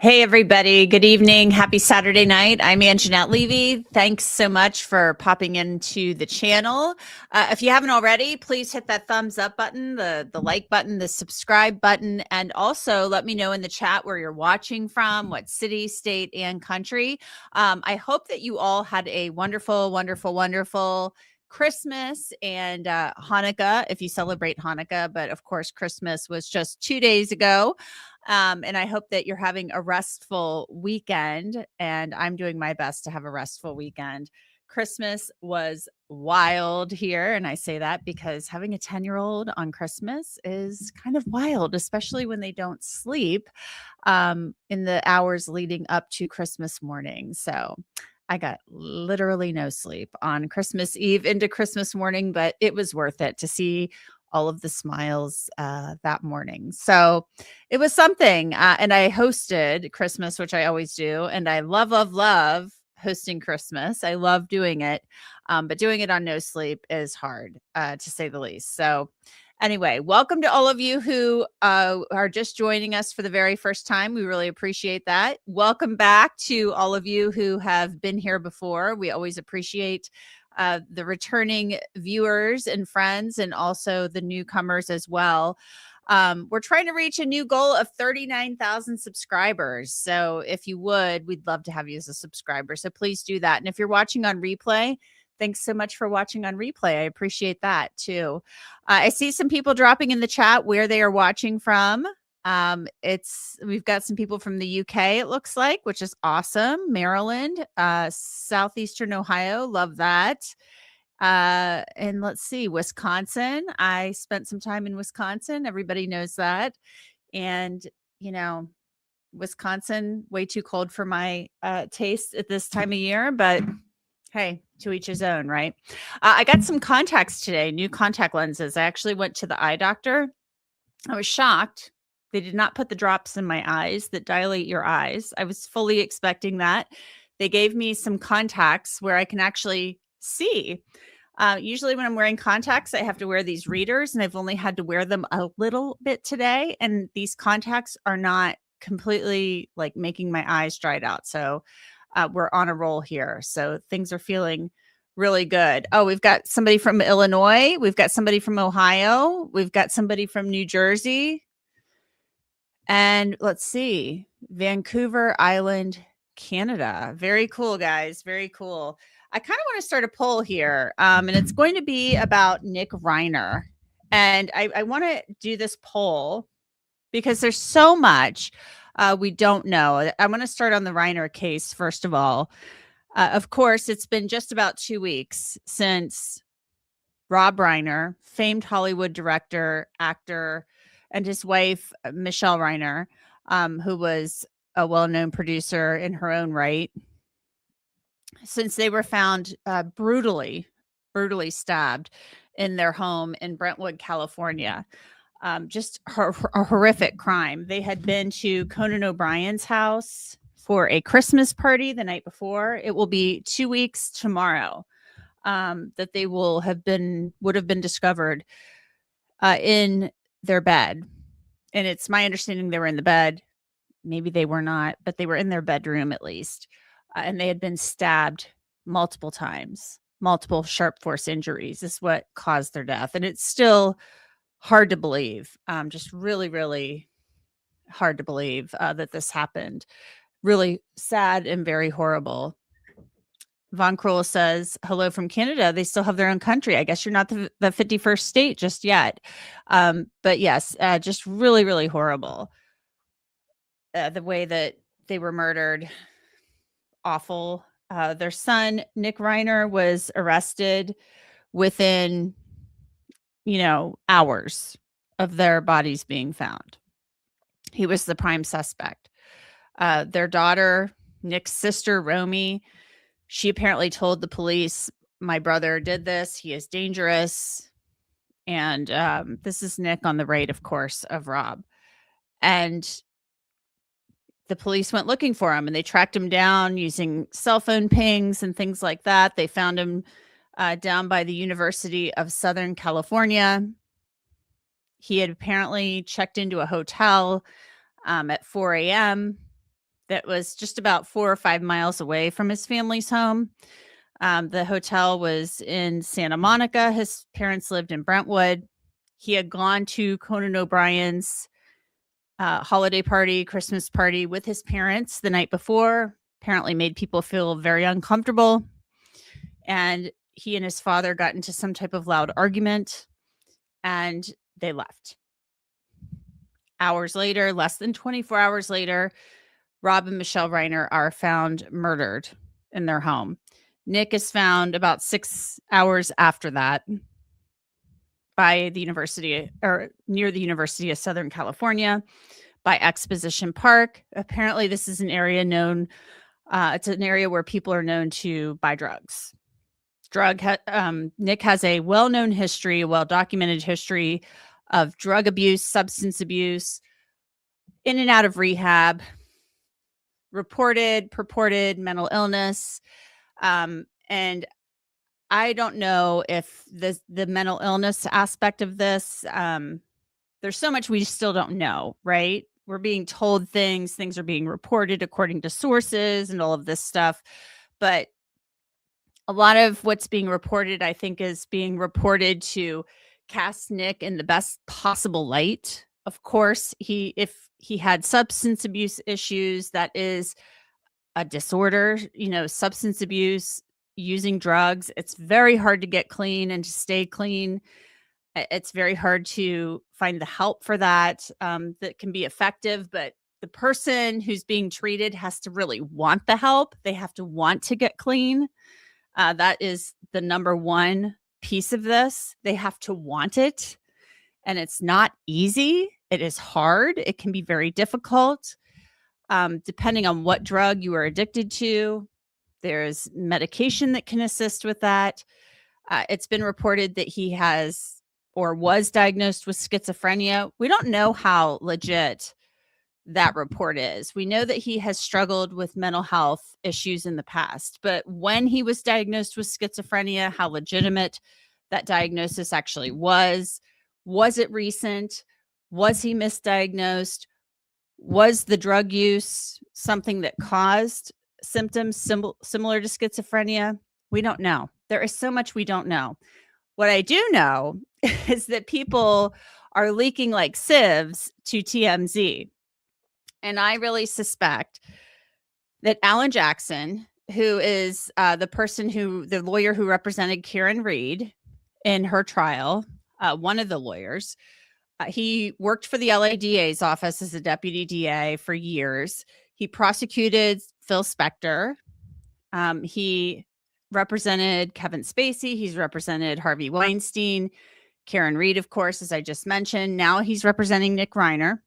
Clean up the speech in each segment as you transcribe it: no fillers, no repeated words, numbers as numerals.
Hey, everybody. Good evening. Happy Saturday night. I'm Angenette Levy. Thanks so much for popping into the channel. If you haven't already, please hit that thumbs up button, the like button, the subscribe button, and also let me know in the chat where you're watching from, what city, state, and country. I hope that you all had a wonderful, wonderful, wonderful Christmas and Hanukkah, if you celebrate Hanukkah. But of course, Christmas was just 2 days ago. And I hope that you're having a restful weekend. And I'm doing my best to have a restful weekend. Christmas was wild here. And I say that because having a 10-year-old on Christmas is kind of wild, especially when they don't sleep in the hours leading up to Christmas morning. So I got literally no sleep on Christmas Eve into Christmas morning, but it was worth it to see all of the smiles that morning. So it was something. And I hosted Christmas, which I always do. And I love, love, love hosting Christmas. I love doing it. But doing it on no sleep is hard, to say the least. So anyway, welcome to all of you who are just joining us for the very first time. We really appreciate that. Welcome back to all of you who have been here before. We always appreciate the returning viewers and friends, and also the newcomers as well. We're trying to reach a new goal of 39,000 subscribers. So if you would, we'd love to have you as a subscriber. So please do that. And if you're watching on replay, thanks so much for watching on replay. I appreciate that too. I see some people dropping in the chat where they are watching from. We've got some people from the UK, it looks like, which is awesome. Maryland, Southeastern Ohio, love that. And let's see, Wisconsin. I spent some time in Wisconsin. Everybody knows that. And, Wisconsin, way too cold for my taste at this time of year, but hey, to each his own, right? I got some contacts today, new contact lenses. I actually went to the eye doctor. I was shocked. They did not put the drops in my eyes that dilate your eyes. I was fully expecting that. They gave me some contacts where I can actually see. Usually when I'm wearing contacts, I have to wear these readers, and I've only had to wear them a little bit today. And these contacts are not completely like making my eyes dried out. So we're on a roll here. So things are feeling really good. Oh, we've got somebody from Illinois. We've got somebody from Ohio. We've got somebody from New Jersey. And let's see, Vancouver Island, Canada. Very cool, guys. Very cool. I kind of want to start a poll here, and it's going to be about Nick Reiner. And I want to do this poll because there's so much we don't know. I want to start on the Reiner case, first of all. Of course, it's been just about 2 weeks since Rob Reiner, famed Hollywood director, actor, and his wife, Michele Reiner, who was a well-known producer in her own right, since they were found brutally stabbed in their home in Brentwood, California. Just a horrific crime. They had been to Conan O'Brien's house for a Christmas party the night before. It will be 2 weeks tomorrow that they would have been discovered in their bed. And it's my understanding they were in the bed. Maybe they were not, but they were in their bedroom at least. And they had been stabbed multiple times, multiple sharp force injuries is what caused their death. And it's still hard to believe, just really, really hard to believe that this happened. Really sad and very horrible. Von Kroll says, hello from Canada. They still have their own country. I guess you're not the 51st state just yet. But yes, just really, really horrible. The way that they were murdered, awful. Their son, Nick Reiner, was arrested within, hours of their bodies being found. He was the prime suspect. Their daughter, Nick's sister, Romy, she apparently told the police, my brother did this. He is dangerous. And this is Nick on the right, of course, of Rob. And the police went looking for him, and they tracked him down using cell phone pings and things like that. They found him down by the University of Southern California. He had apparently checked into a hotel at 4 a.m. that was just about 4 or 5 miles away from his family's home. The hotel was in Santa Monica. His parents lived in Brentwood. He had gone to Conan O'Brien's holiday party, Christmas party with his parents the night before. Apparently made people feel very uncomfortable. And he and his father got into some type of loud argument and they left. Hours later, less than 24 hours later, Rob and Michele Reiner are found murdered in their home. Nick is found about 6 hours after that by the university, or near the University of Southern California, by Exposition Park. Apparently, this is an area known, it's an area where people are known to buy drugs. Nick has a well-known history, a well-documented history of drug abuse, substance abuse, in and out of rehab, purported mental illness. And I don't know if the mental illness aspect of this, there's so much we still don't know, right? We're being told things are being reported according to sources and all of this stuff. But a lot of what's being reported, I think, is being reported to cast Nick in the best possible light. Of course, if he had substance abuse issues, that is a disorder, substance abuse, using drugs. It's very hard to get clean and to stay clean. It's very hard to find the help for that that can be effective. But the person who's being treated has to really want the help. They have to want to get clean. That is the number one piece of this. They have to want it. And it's not easy. It is hard. It can be very difficult. Depending on what drug you are addicted to, there's medication that can assist with that. It's been reported that he has or was diagnosed with schizophrenia. We don't know how legit that report is. We know that he has struggled with mental health issues in the past, but when he was diagnosed with schizophrenia, how legitimate that diagnosis actually was it recent? Was he misdiagnosed? Was the drug use something that caused symptoms similar to schizophrenia? We don't know. There is so much we don't know. What I do know is that people are leaking like sieves to TMZ. And I really suspect that Alan Jackson, who is the lawyer who represented Karen Reed in her trial, one of the lawyers, he worked for the LA DA's office as a deputy DA for years. He prosecuted Phil Spector. He represented Kevin Spacey. He's represented Harvey Weinstein, Karen Reed, of course, as I just mentioned. Now he's representing Nick Reiner.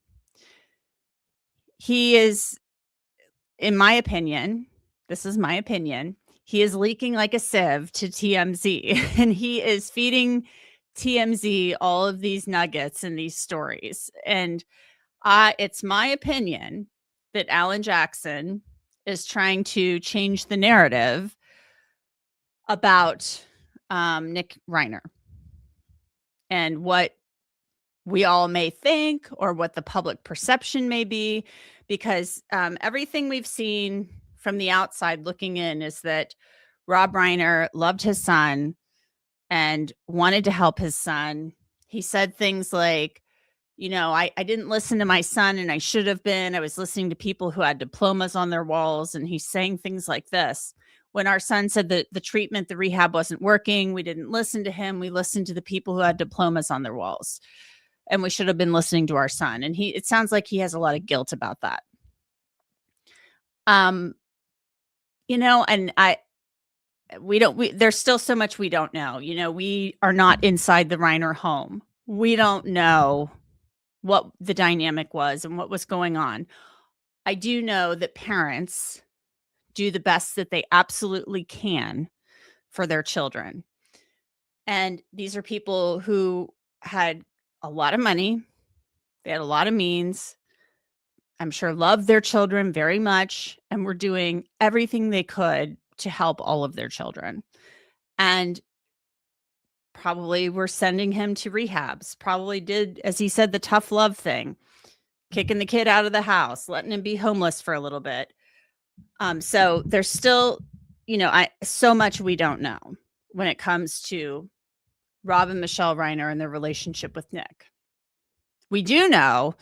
He is, in my opinion, this is my opinion, he is leaking like a sieve to TMZ, and he is feeding TMZ all of these nuggets and these stories. And it's my opinion that Alan Jackson is trying to change the narrative about Nick Reiner and what we all may think or what the public perception may be, because everything we've seen from the outside looking in is that Rob Reiner loved his son and wanted to help his son. He said things like, I didn't listen to my son and I should have been. I was listening to people who had diplomas on their walls. And he's saying things like this. When our son said that the rehab wasn't working, we didn't listen to him. We listened to the people who had diplomas on their walls. And we should have been listening to our son. And it sounds like he has a lot of guilt about that. And there's still so much we don't know. We are not inside the Reiner home. We don't know what the dynamic was and what was going on. I do know that parents do the best that they absolutely can for their children. And these are people who had a lot of money. They had a lot of means. I'm sure loved their children very much and were doing everything they could to help all of their children. And probably were sending him to rehabs, probably did, as he said, the tough love thing, kicking the kid out of the house, letting him be homeless for a little bit. So there's still, so much we don't know when it comes to Rob and Michele Reiner and their relationship with Nick. We do know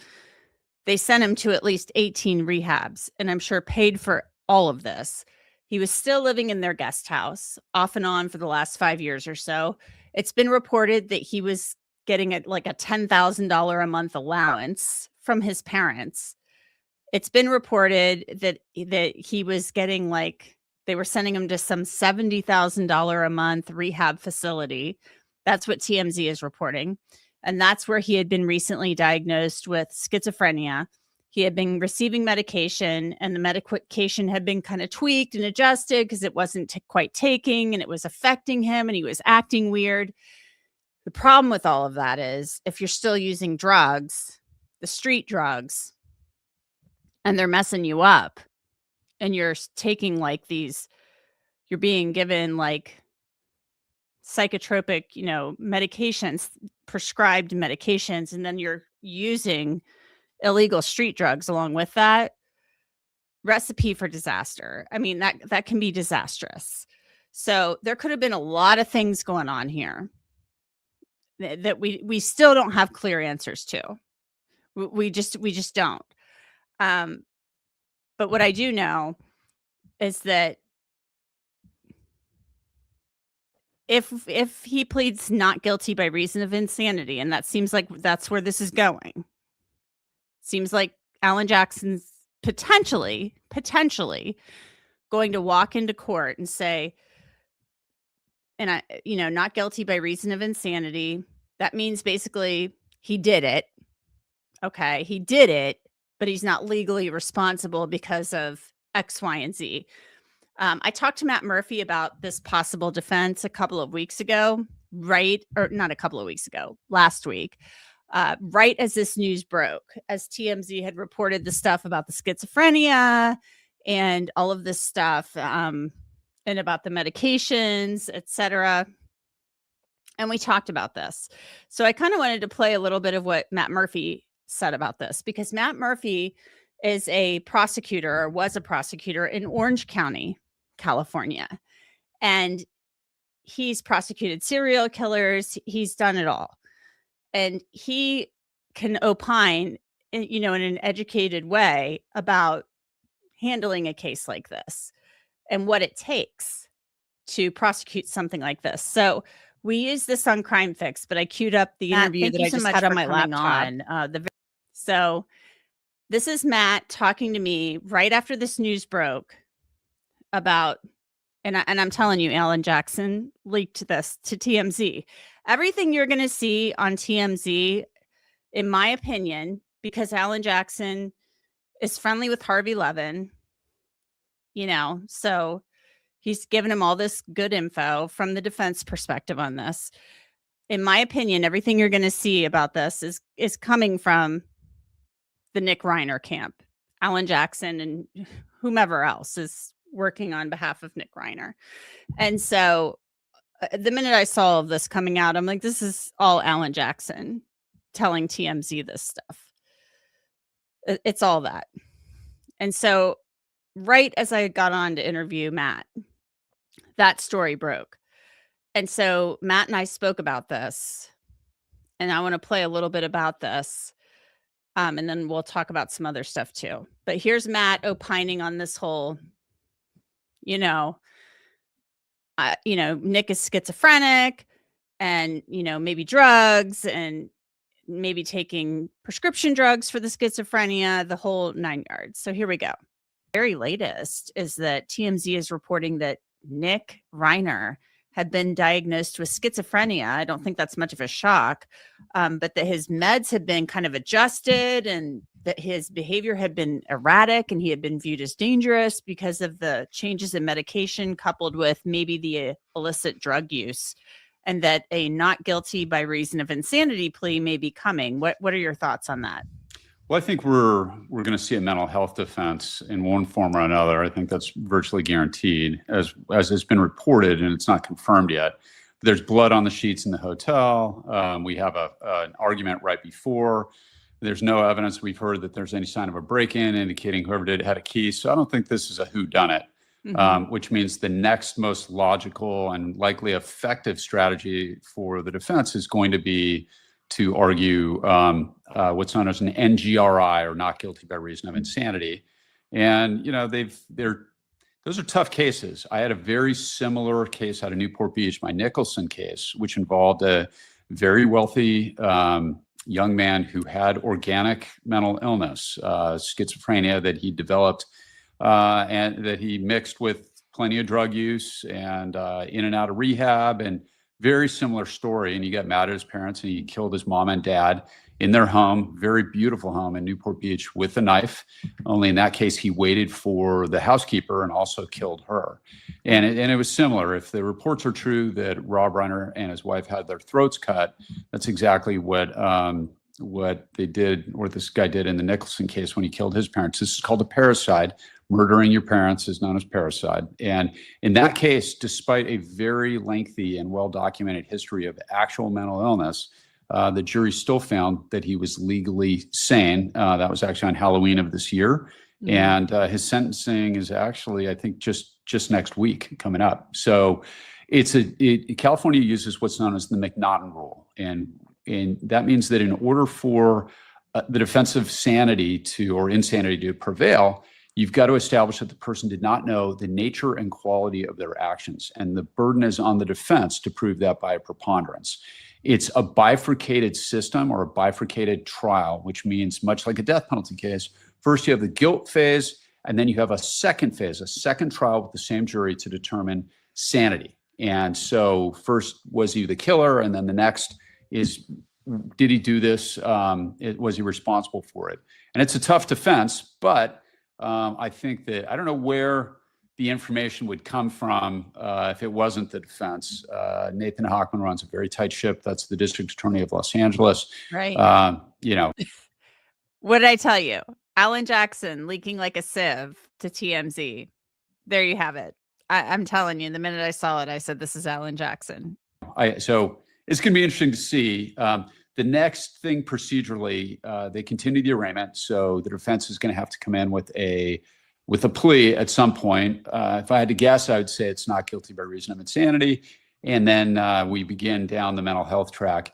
they sent him to at least 18 rehabs, and I'm sure paid for all of this. He was still living in their guest house off and on for the last 5 years or so. It's been reported that he was getting a $10,000 a month allowance from his parents. It's been reported that he was getting they were sending him to some $70,000 a month rehab facility. That's what TMZ is reporting. And that's where he had been recently diagnosed with schizophrenia. He had been receiving medication, and the medication had been kind of tweaked and adjusted because it wasn't quite taking, and it was affecting him, and he was acting weird. The problem with all of that is if you're still using drugs, the street drugs, and they're messing you up, and you're taking you're being given psychotropic, medications, prescribed medications, and then you're using illegal street drugs along with that, recipe for disaster. I mean, that can be disastrous. So there could have been a lot of things going on here that we still don't have clear answers to. We just don't. But what I do know is that if he pleads not guilty by reason of insanity, and that seems like that's where this is going, seems like Alan Jackson's potentially going to walk into court and say, and not guilty by reason of insanity. That means basically he did it. Okay, he did it, but he's not legally responsible because of X, Y, and Z. I talked to Matt Murphy about this possible defense a couple of weeks ago, last week, right as this news broke, as TMZ had reported the stuff about the schizophrenia and all of this stuff, and about the medications, etc. And we talked about this. So I kind of wanted to play a little bit of what Matt Murphy said about this, because Matt Murphy is a prosecutor, or was a prosecutor in Orange County, California. And he's prosecuted serial killers. He's done it all. And he can opine, in an educated way about handling a case like this and what it takes to prosecute something like this. So we use this on Crime Fix, but I queued up the interview that I just had on my laptop. So this is Matt talking to me right after this news broke about, and I'm telling you, Alan Jackson leaked this to TMZ. Everything you're going to see on TMZ, in my opinion, because Alan Jackson is friendly with Harvey Levin, so he's given him all this good info from the defense perspective on this. In my opinion, everything you're going to see about this is coming from the Nick Reiner camp. Alan Jackson and whomever else is working on behalf of Nick Reiner. And so the minute I saw all of this coming out, I'm like, this is all Alan Jackson telling TMZ this stuff. It's all that. And so right as I got on to interview Matt, that story broke. And so Matt and I spoke about this, and I want to play a little bit about this. And then we'll talk about some other stuff too. But here's Matt opining on this whole, Nick is schizophrenic, and, maybe drugs, and maybe taking prescription drugs for the schizophrenia, the whole 9 yards. So here we go. Very latest is that TMZ is reporting that Nick Reiner had been diagnosed with schizophrenia. I don't think that's much of a shock, but that his meds had been kind of adjusted, and that his behavior had been erratic, and he had been viewed as dangerous because of the changes in medication coupled with maybe the illicit drug use, and that a not guilty by reason of insanity plea may be coming. What are your thoughts on that? Well, I think we're going to see a mental health defense in one form or another. I think that's virtually guaranteed, as has been reported, and it's not confirmed yet. There's blood on the sheets in the hotel. We have an argument right before There's no evidence we've heard that there's any sign of a break-in indicating whoever did it had a key. So I don't think this is a whodunit, which means the next most logical and likely effective strategy for the defense is going to be to argue what's known as an NGRI, or not guilty by reason of insanity. And, those are tough cases. I had a very similar case out of Newport Beach, my Nicholson case, which involved a very wealthy young man who had organic mental illness, schizophrenia that he developed and that he mixed with plenty of drug use and in and out of rehab, and very similar story. And he got mad at his parents and he killed his mom and dad in their home, very beautiful home in Newport Beach, with a knife. Only in that case, he waited for the housekeeper and also killed her. And it was similar. If the reports are true that Rob Reiner and his wife had their throats cut, that's exactly what they did, or this guy did in the Nicholson case when he killed his parents. This is called a parricide. Murdering your parents is known as parricide. And in that case, despite a very lengthy and well-documented history of actual mental illness, the jury still found that he was legally sane. That was actually on Halloween of this year. And his sentencing is actually, I think, just next week coming up. So California uses what's known as the McNaughton rule. And that means that in order for the defense of sanity or insanity to prevail, you've got to establish that the person did not know the nature and quality of their actions. And the burden is on the defense to prove that by a preponderance. It's a bifurcated system, or a bifurcated trial, which means, much like a death penalty case, first you have the guilt phase, and then you have a second phase, a second trial with the same jury to determine sanity. And so first, was he the killer? And then the next is, did he do this? Was he responsible for it? And it's a tough defense, but I think that, I don't know where the information would come from if it wasn't the defense. Nathan Hochman runs a very tight ship. That's the district attorney of Los Angeles. Right. What did I tell you? Alan Jackson leaking like a sieve to TMZ. There you have it. I'm telling you, the minute I saw it, I said, this is Alan Jackson. So it's going to be interesting to see. The next thing procedurally, they continue the arraignment. So the defense is going to have to come in with a plea at some point. If I had to guess, I would say it's not guilty by reason of insanity. And then we begin down the mental health track.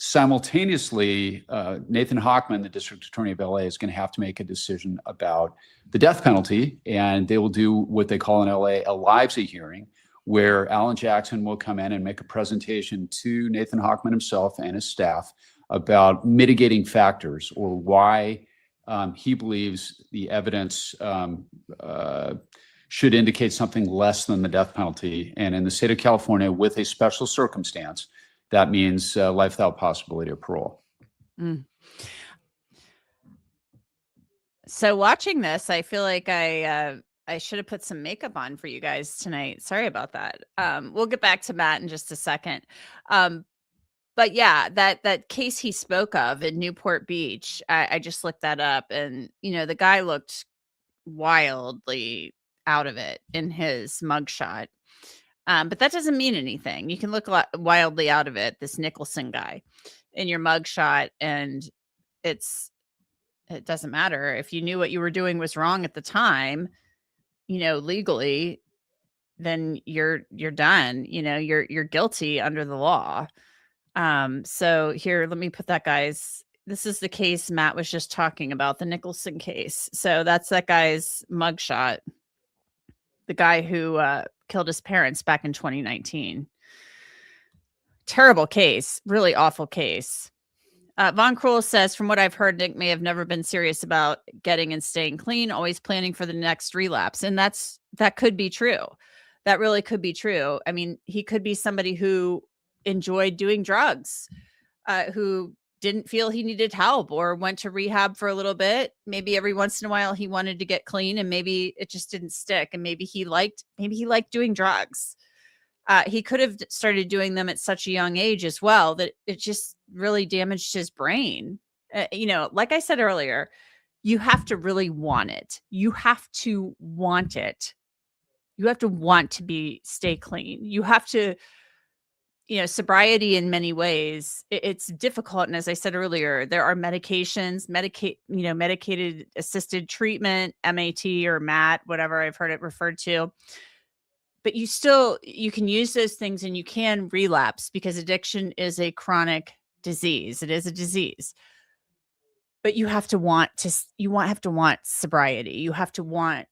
Simultaneously, Nathan Hochman, the district attorney of LA, is going to have to make a decision about the death penalty. And they will do what they call in LA a livesy hearing, where Alan Jackson will come in and make a presentation to Nathan Hochman himself and his staff about mitigating factors, or why he believes the evidence should indicate something less than the death penalty. And in the state of California, with a special circumstance, that means life without possibility of parole. So watching this, I feel like I should have put some makeup on for you guys tonight. Sorry about that. We'll get back to Matt in just a second. But yeah, that case he spoke of in Newport Beach, I just looked that up, and the guy looked wildly out of it in his mugshot. But that doesn't mean anything. You can look wildly out of it, this Nicholson guy, in your mugshot, and it doesn't matter. If you knew what you were doing was wrong at the time, legally, then you're done. You're guilty under the law. So here, let me put that guy's, this is the case Matt was just talking about, the Nicholson case. So that's that guy's mugshot, the guy who killed his parents back in 2019. Terrible case, really awful case. Von Krull says, from what I've heard, Nick may have never been serious about getting and staying clean, always planning for the next relapse. And that could be true. That really could be true. I mean, he could be somebody who enjoyed doing drugs, who didn't feel he needed help, or went to rehab for a little bit. Maybe every once in a while he wanted to get clean, and maybe it just didn't stick. And maybe he liked doing drugs. He could have started doing them at such a young age as well, that it just really damaged his brain. Like I said earlier, you have to really want it. You have to want it. You have to want to stay clean. You have to sobriety in many ways, it's difficult. And as I said earlier, there are medications, medicated assisted treatment, MAT or MAT, whatever I've heard it referred to. But you can use those things and you can relapse because addiction is a chronic disease. It is a disease. But you have to want sobriety. You have to want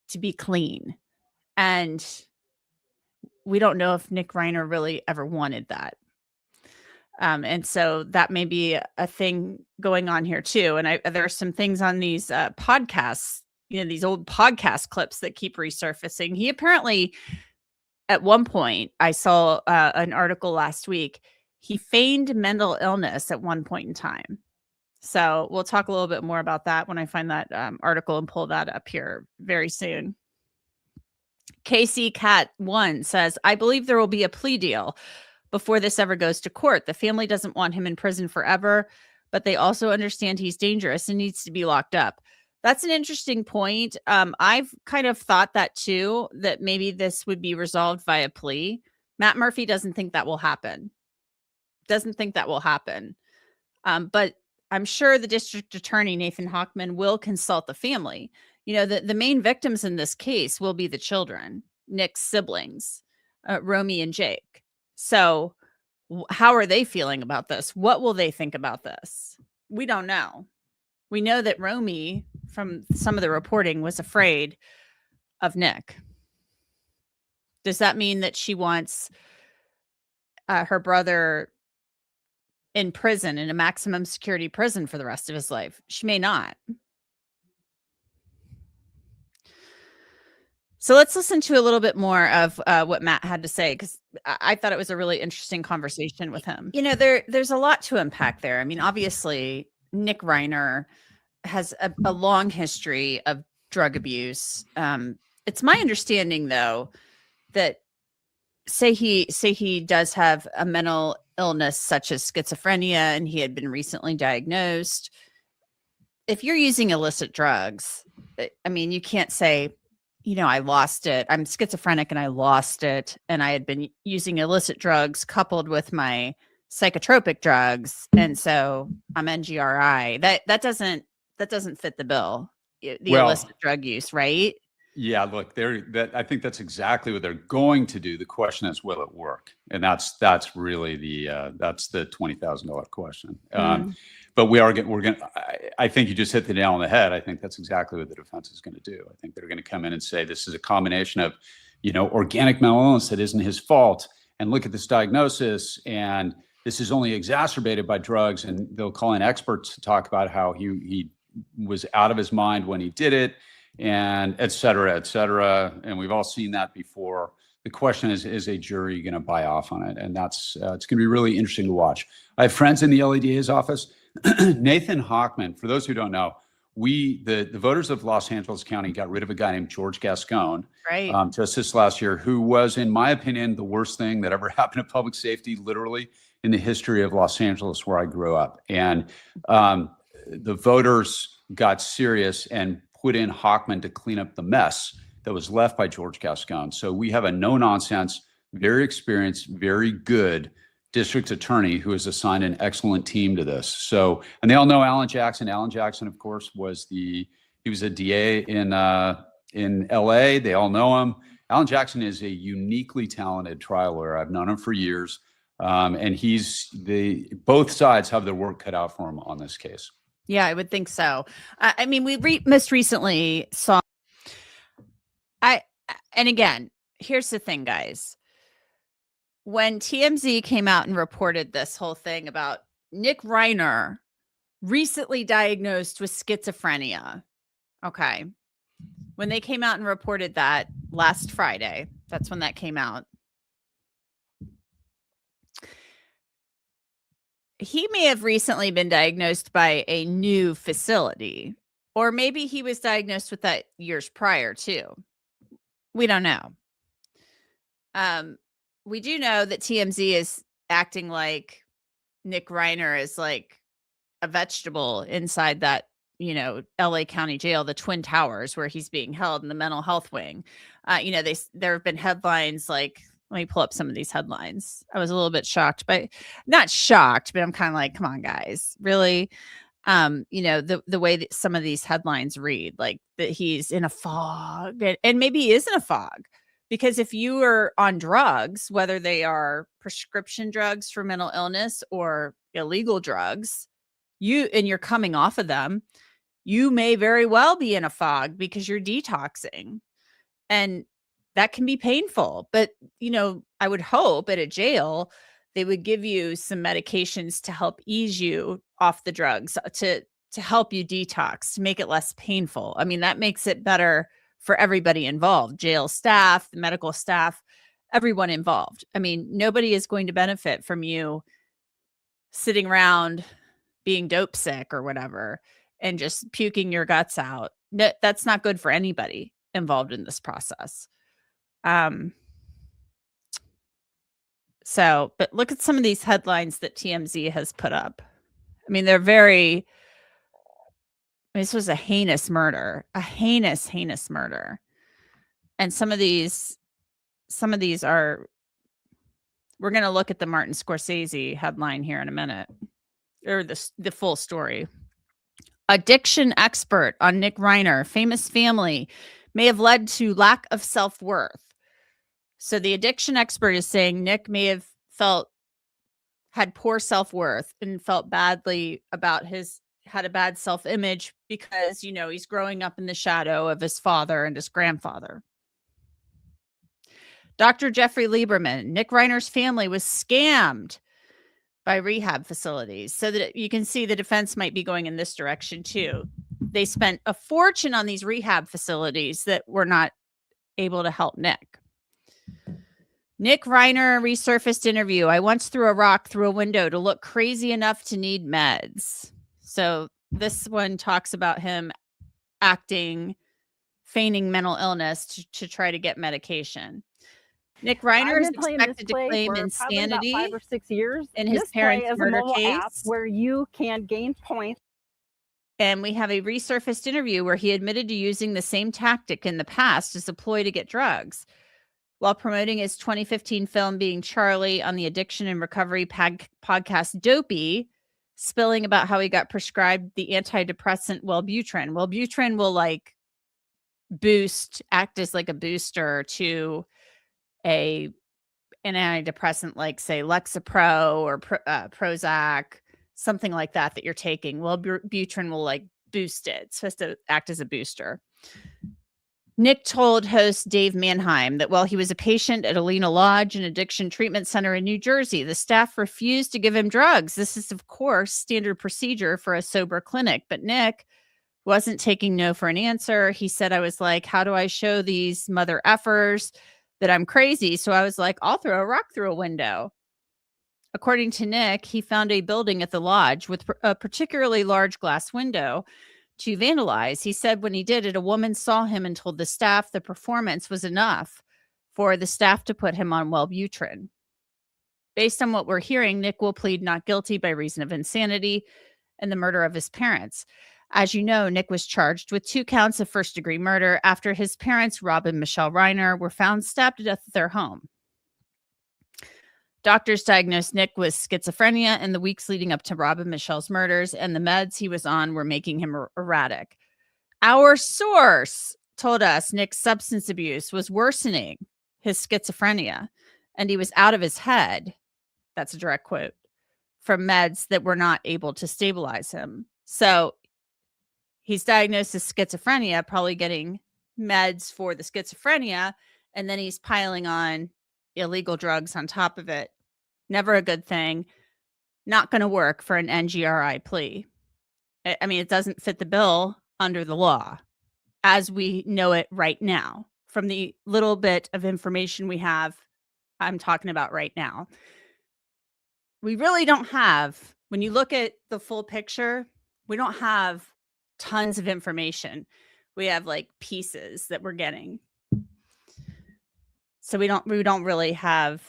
to be clean. And we don't know if Nick Reiner really ever wanted that. And so that may be a thing going on here too. And there are some things on these podcasts, these old podcast clips that keep resurfacing. He apparently, at one point, I saw an article last week, he feigned mental illness at one point in time. So we'll talk a little bit more about that when I find that article and pull that up here very soon. Casey Cat 1 says, I believe there will be a plea deal before this ever goes to court. The family doesn't want him in prison forever, but they also understand he's dangerous and needs to be locked up. That's an interesting point. I've kind of thought that too, that maybe this would be resolved via plea. Matt Murphy doesn't think that will happen. But I'm sure the district attorney, Nathan Hochman, will consult the family. The main victims in this case will be the children, Nick's siblings, Romy and Jake. So how are they feeling about this? What will they think about this? We don't know. We know that Romy, from some of the reporting, was afraid of Nick. Does that mean that she wants her brother in prison, in a maximum security prison for the rest of his life? She may not. So let's listen to a little bit more of what Matt had to say, because I thought it was a really interesting conversation with him. There's a lot to unpack there. I mean, obviously, Nick Reiner has a long history of drug abuse. It's my understanding, though, that say he does have a mental illness such as schizophrenia, and he had been recently diagnosed. If you're using illicit drugs, I mean, you can't say, I lost it. I'm schizophrenic and I lost it. And I had been using illicit drugs coupled with my psychotropic drugs. And so I'm NGRI. That doesn't fit the bill, the illicit drug use, right? Yeah, look, I think that's exactly what they're going to do. The question is, will it work? And that's really that's the $20,000 question. But I think you just hit the nail on the head. I think that's exactly what the defense is going to do. I think they're going to come in and say, this is a combination of, organic mental illness that isn't his fault. And look at this diagnosis. And this is only exacerbated by drugs. And they'll call in experts to talk about how he was out of his mind when he did it, and et cetera, et cetera. And we've all seen that before. The question is a jury going to buy off on it? And that's, it's going to be really interesting to watch. I have friends in the LADA's office. Nathan Hochman, for those who don't know, the voters of Los Angeles County got rid of a guy named George Gascon, right, just this last year, who was, in my opinion, the worst thing that ever happened to public safety, literally, in the history of Los Angeles, where I grew up. And the voters got serious and put in Hochman to clean up the mess that was left by George Gascon. So we have a no-nonsense, very experienced, very good district attorney who has assigned an excellent team to this. So, and they all know Alan Jackson. Alan Jackson, of course, he was a DA in LA. They all know him. Alan Jackson is a uniquely talented trial lawyer. I've known him for years. And both sides have their work cut out for him on this case. Yeah, I would think so. I mean, we most recently saw, and again, here's the thing, guys. When TMZ came out and reported this whole thing about Nick Reiner recently diagnosed with schizophrenia, okay, when they came out and reported that last Friday, that's when that came out. He may have recently been diagnosed by a new facility, or maybe he was diagnosed with that years prior too. We don't know. We do know that TMZ is acting like Nick Reiner is like a vegetable inside that, LA County Jail, the Twin Towers, where he's being held in the mental health wing. There have been headlines like, Let me pull up some of these headlines. I was a little bit shocked, but not shocked, but I'm kind of like, come on, guys, really? The way that some of these headlines read, like that he's in a fog, and maybe he is in a fog, because if you are on drugs, whether they are prescription drugs for mental illness or illegal drugs, you're coming off of them, you may very well be in a fog because you're detoxing. And that can be painful. But, I would hope at a jail, they would give you some medications to help ease you off the drugs, to help you detox, to make it less painful. I mean, that makes it better for everybody involved, jail staff, the medical staff, everyone involved. I mean, nobody is going to benefit from you sitting around being dope sick or whatever and just puking your guts out. That's not good for anybody involved in this process. But look at some of these headlines that TMZ has put up. I mean, this was a heinous murder, a heinous murder. And some of these are, we're going to look at the Martin Scorsese headline here in a minute, or the full story. Addiction expert on Nick Reiner, famous family may have led to lack of self-worth. So the addiction expert is saying Nick may have had poor self-worth and felt badly about had a bad self-image because, he's growing up in the shadow of his father and his grandfather. Dr. Jeffrey Lieberman, Nick Reiner's family was scammed by rehab facilities. So that you can see the defense might be going in this direction too. They spent a fortune on these rehab facilities that were not able to help Nick. Nick Reiner resurfaced interview. I once threw a rock through a window to look crazy enough to need meds. So this one talks about him feigning mental illness to try to get medication. Nick Reiner is expected to claim insanity about 5 or 6 years in his parents' murder case, where you can gain points. And we have a resurfaced interview where he admitted to using the same tactic in the past as a ploy to get drugs. While promoting his 2015 film Being Charlie on the addiction and recovery podcast Dopey, spilling about how he got prescribed the antidepressant Wellbutrin. Wellbutrin will act as like a booster to an antidepressant, like say Lexapro or Prozac, something like that you're taking. Wellbutrin will boost it. It's supposed to act as a booster. Nick told host Dave Mannheim that while he was a patient at Alina Lodge, an addiction treatment center in New Jersey, the staff refused to give him drugs. This is, of course, standard procedure for a sober clinic. But Nick wasn't taking no for an answer. He said, I was like, how do I show these mother effers that I'm crazy? So I was like, I'll throw a rock through a window. According to Nick, he found a building at the lodge with a particularly large glass window to vandalize. He said when he did it, a woman saw him and told the staff the performance was enough for the staff to put him on Wellbutrin. Based on what we're hearing, Nick will plead not guilty by reason of insanity and the murder of his parents. As you know, Nick was charged with 2 counts of first-degree murder after his parents, Rob and Michele Reiner, were found stabbed to death at their home. Doctors diagnosed Nick with schizophrenia in the weeks leading up to Rob and Michelle's murders, and the meds he was on were making him erratic. Our source told us Nick's substance abuse was worsening his schizophrenia, and he was out of his head. That's a direct quote from meds that were not able to stabilize him. So he's diagnosed as schizophrenia, probably getting meds for the schizophrenia, and then he's piling on illegal drugs on top of it. Never a good thing. Not going to work for an NGRI plea. I mean, it doesn't fit the bill under the law as we know it right now. From the little bit of information we have, I'm talking about right now. We really don't have, when you look at the full picture, we don't have tons of information. We have pieces that we're getting. So we don't really have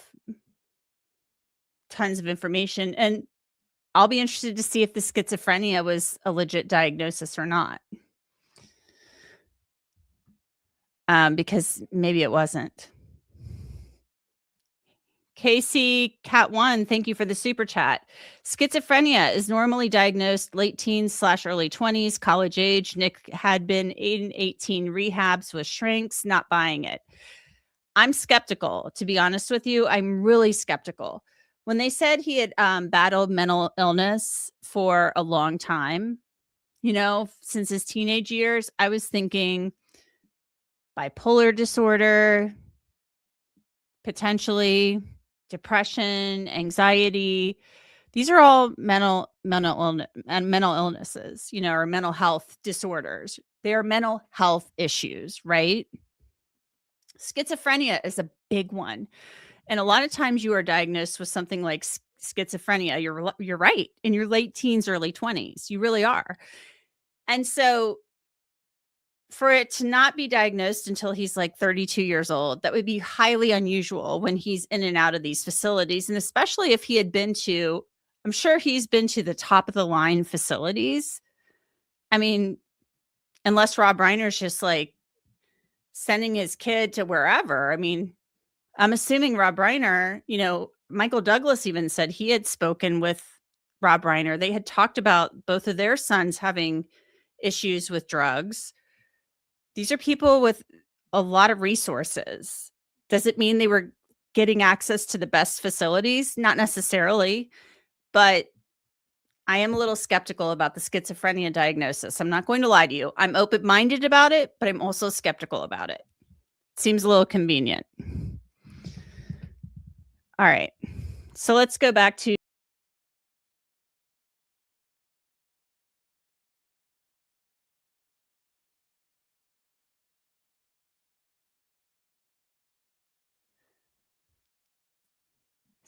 tons of information. And I'll be interested to see if the schizophrenia was a legit diagnosis or not. Because maybe it wasn't. Casey Cat One, thank you for the super chat. Schizophrenia is normally diagnosed late teens / early 20s, college age. Nick had been 8 and 18 rehabs with shrinks, not buying it. I'm skeptical, to be honest with you. I'm really skeptical. When they said he had battled mental illness for a long time, since his teenage years, I was thinking bipolar disorder, potentially depression, anxiety. These are all mental illnesses, or mental health disorders. They are mental health issues, right? Schizophrenia is a big one. And a lot of times you are diagnosed with something like schizophrenia. You're right. In your late teens, early 20s. You really are. And so for it to not be diagnosed until he's like 32 years old, that would be highly unusual when he's in and out of these facilities. And especially if he had been to, I'm sure he's been to the top of the line facilities. I mean, unless Rob Reiner's just like sending his kid to wherever. I mean, I'm assuming Rob Reiner, Michael Douglas even said he had spoken with Rob Reiner. They had talked about both of their sons having issues with drugs. These are people with a lot of resources. Does it mean they were getting access to the best facilities? Not necessarily, but I am a little skeptical about the schizophrenia diagnosis. I'm not going to lie to you. I'm open-minded about it, but I'm also skeptical about it. Seems a little convenient. All right. So let's go back to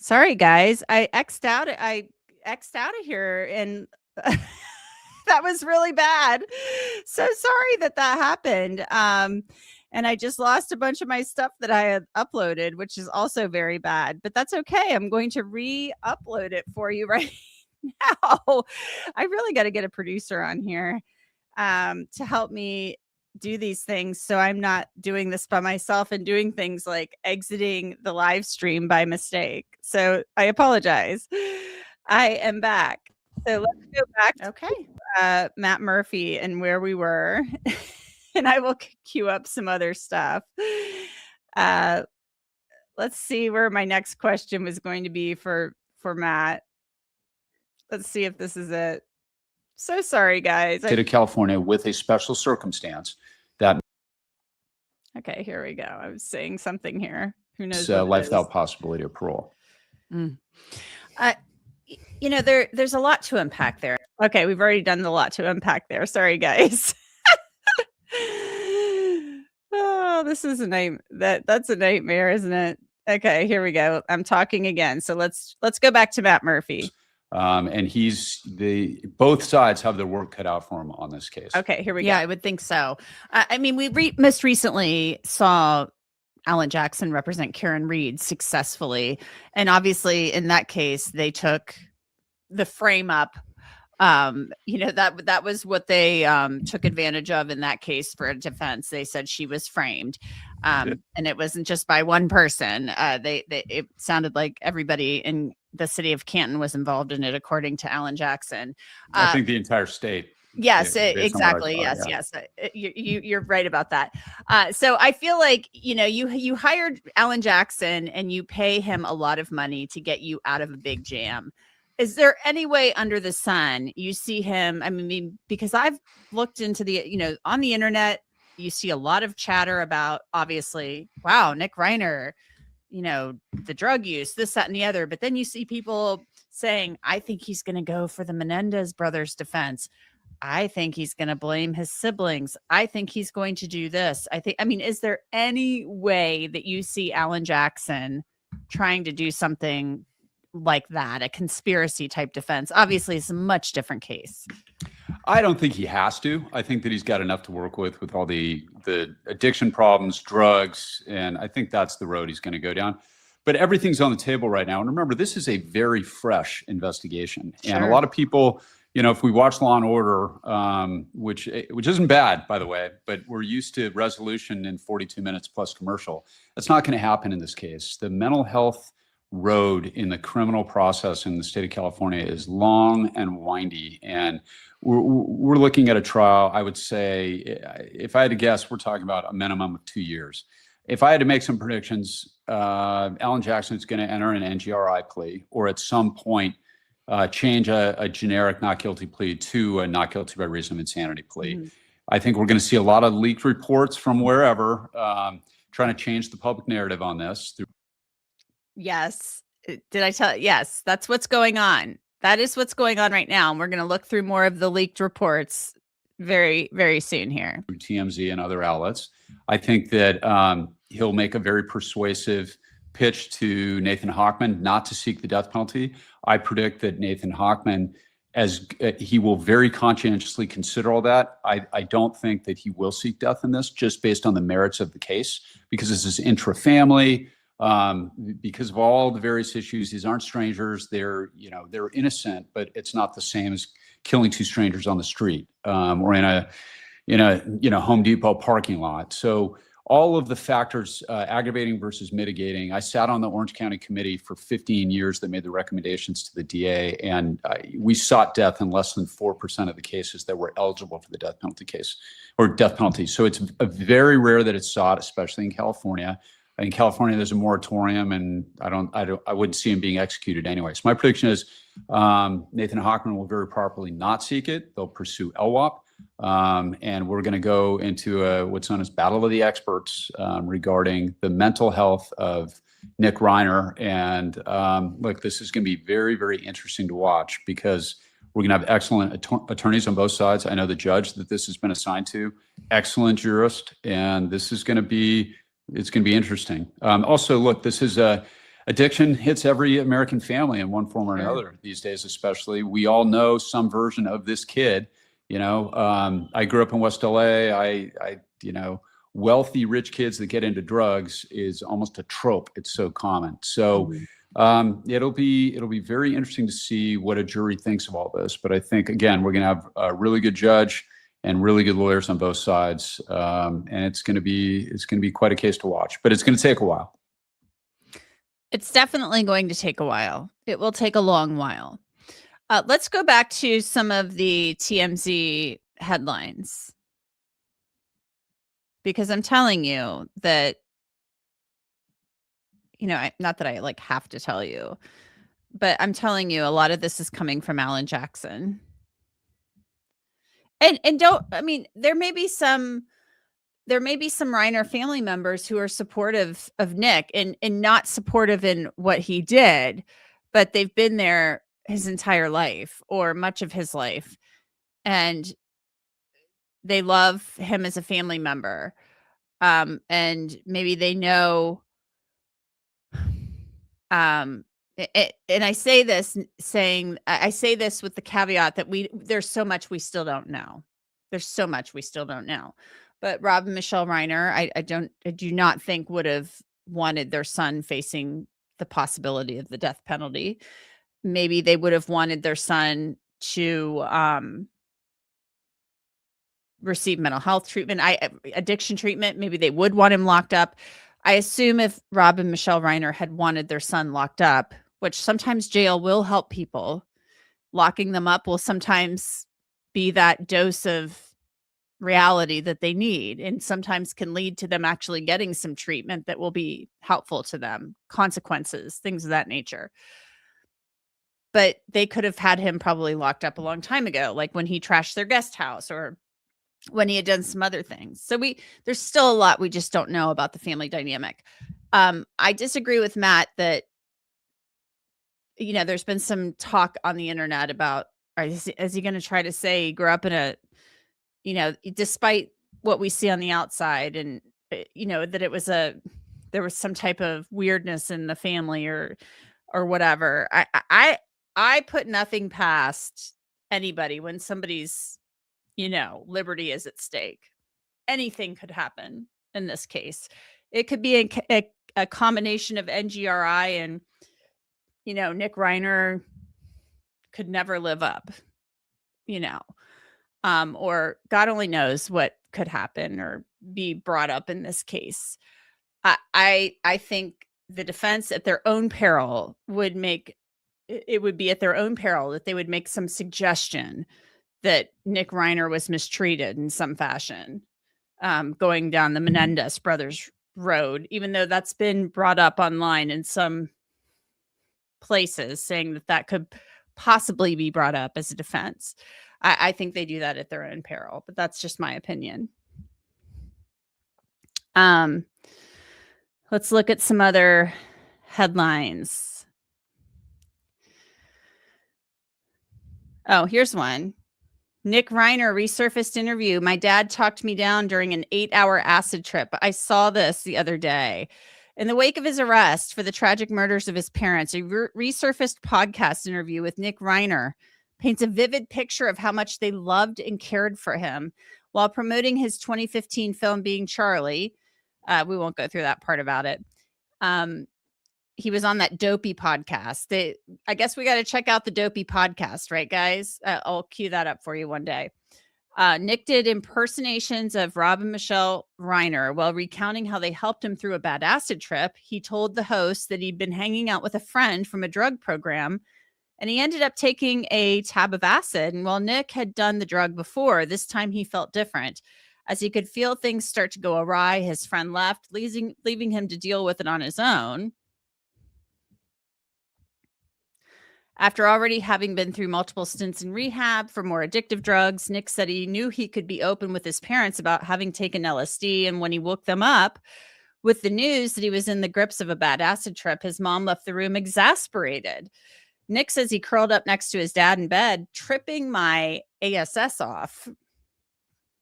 sorry, guys. I X'd out of here and that was really bad. So sorry that happened. And I just lost a bunch of my stuff that I had uploaded, which is also very bad, but that's okay. I'm going to re-upload it for you right now. I really got to get a producer on here to help me do these things, so I'm not doing this by myself and doing things like exiting the live stream by mistake. So I apologize. I am back. So let's go back to Matt Murphy and where we were. And I will queue up some other stuff. Let's see where my next question was going to be for Matt. Let's see if this is it. So sorry, guys. State of California with a special circumstance that. Okay, here we go. I was saying something here. Who knows? Life without possibility of parole. There's a lot to unpack there. Okay, we've already done a lot to unpack there. Sorry, guys. Oh, this is a name that's a nightmare, isn't it? Okay, here we go. I'm talking again. So let's go back to Matt Murphy. And both sides have their work cut out for him on this case. Okay, here we go. Yeah, I would think so. I mean, we most recently saw Alan Jackson represent Karen Reed successfully. And obviously in that case, they took the frame up. That was what they took advantage of in that case for a defense. They said she was framed. And it wasn't just by one person. It sounded like everybody in the city of Canton was involved in it, according to Alan Jackson. I think the entire state. Yes, exactly. Yes. You're right about that. So I feel like, you hired Alan Jackson and you pay him a lot of money to get you out of a big jam. Is there any way under the sun you see him? I mean, because I've looked into on the internet, you see a lot of chatter about, obviously, wow, Nick Reiner, the drug use, this, that, and the other. But then you see people saying, I think he's going to go for the Menendez brothers defense. I think he's going to blame his siblings. I think he's going to do this. Is there any way that you see Alan Jackson trying to do something like that, a conspiracy type defense? Obviously, it's a much different case. I don't think he has to. I think that he's got enough to work with all the addiction problems, drugs, and I think that's the road he's going to go down. But everything's on the table right now. And remember, this is a very fresh investigation. Sure. And a lot of people, if we watch Law and Order, which isn't bad, by the way, but we're used to resolution in 42 minutes plus commercial. That's not going to happen in this case. The mental health road in the criminal process in the state of California is long and windy. And we're looking at a trial, I would say, if I had to guess, we're talking about a minimum of 2 years. If I had to make some predictions, Alan Jackson is going to enter an NGRI plea, or at some point change a generic not guilty plea to a not guilty by reason of insanity plea. Mhm. I think we're going to see a lot of leaked reports from wherever, trying to change the public narrative on this. Yes. Did I tell? Yes, that's what's going on. That is what's going on right now. And we're going to look through more of the leaked reports very, very soon here. Through TMZ and other outlets. I think that he'll make a very persuasive pitch to Nathan Hochman not to seek the death penalty. I predict that Nathan Hochman, as he will very conscientiously consider all that. I don't think that he will seek death in this, just based on the merits of the case, because this is intra-family. Because of all the various issues, these aren't strangers. They're innocent, but it's not the same as killing two strangers on the street or in a Home Depot parking lot. So all of the factors, aggravating versus mitigating. I sat on the Orange County committee for 15 years that made the recommendations to the DA, and we sought death in less than 4% of the cases that were eligible for the death penalty case or death penalty. So it's very rare that it's sought, especially in California. In California, there's a moratorium, and I wouldn't see him being executed anyway. So my prediction is Nathan Hochman will very properly not seek it. They'll pursue LWOP, and we're going to go into what's known as battle of the experts regarding the mental health of Nick Reiner. And look, this is going to be very, very interesting to watch, because we're going to have excellent attorneys on both sides. I know the judge that this has been assigned to, excellent jurist, and this is going to be. It's going to be interesting. Also, look, this is addiction hits every American family in one form or another these days, especially. We all know some version of this kid. I grew up in West LA. Wealthy, rich kids that get into drugs is almost a trope. It's so common. So it'll be very interesting to see what a jury thinks of all this. But I think, again, we're going to have a really good judge and really good lawyers on both sides, and it's going to be quite a case to watch. But it's going to take a while. It's definitely going to take a while. It will take a long while. Let's go back to some of the TMZ headlines, because I'm telling you that, not that I have to tell you, but I'm telling you a lot of this is coming from Alan Jackson. And there may be some Reiner family members who are supportive of Nick and not supportive in what he did, but they've been there his entire life or much of his life, and they love him as a family member. And maybe they know, and I say this with the caveat that there's so much we still don't know. But Rob and Michele Reiner, I do not think would have wanted their son facing the possibility of the death penalty. Maybe they would have wanted their son to receive mental health treatment, addiction treatment. Maybe they would want him locked up. I assume if Rob and Michele Reiner had wanted their son locked up, which sometimes jail will help people, locking them up will sometimes be that dose of reality that they need, and sometimes can lead to them actually getting some treatment that will be helpful to them, consequences, things of that nature. But they could have had him probably locked up a long time ago, like when he trashed their guest house or when he had done some other things. So there's still a lot we just don't know about the family dynamic. I disagree with Matt that, there's been some talk on the internet about, is he going to try to say he grew up in a, despite what we see on the outside, and, that there was some type of weirdness in the family or whatever. I put nothing past anybody when somebody's, liberty is at stake. Anything could happen in this case. It could be a combination of NGRI and, Nick Reiner could never live up, or God only knows what could happen or be brought up in this case. I think the defense at their own peril would make it would be at their own peril that they would make some suggestion that Nick Reiner was mistreated in some fashion, going down the Menendez brothers road, even though that's been brought up online in some places saying that that could possibly be brought up as a defense. I think they do that at their own peril, but that's just my opinion. Let's look at some other headlines. Oh, here's one. Nick Reiner resurfaced interview. My dad talked me down during an 8-hour acid trip. I saw this the other day. In the wake of his arrest for the tragic murders of his parents, a resurfaced podcast interview with Nick Reiner paints a vivid picture of how much they loved and cared for him while promoting his 2015 film Being Charlie. We won't go through that part about it. He was on that Dopey podcast. I guess we got to check out the Dopey podcast, right, guys? I'll cue that up for you one day. Nick did impersonations of Rob and Michele Reiner while recounting how they helped him through a bad acid trip. He told the host that he'd been hanging out with a friend from a drug program, and he ended up taking a tab of acid. And while Nick had done the drug before, this time he felt different. As he could feel things start to go awry, his friend left, leaving him to deal with it on his own. After already having been through multiple stints in rehab for more addictive drugs, Nick said he knew he could be open with his parents about having taken LSD. And when he woke them up with the news that he was in the grips of a bad acid trip, his mom left the room exasperated. Nick says he curled up next to his dad in bed, tripping my ASS off.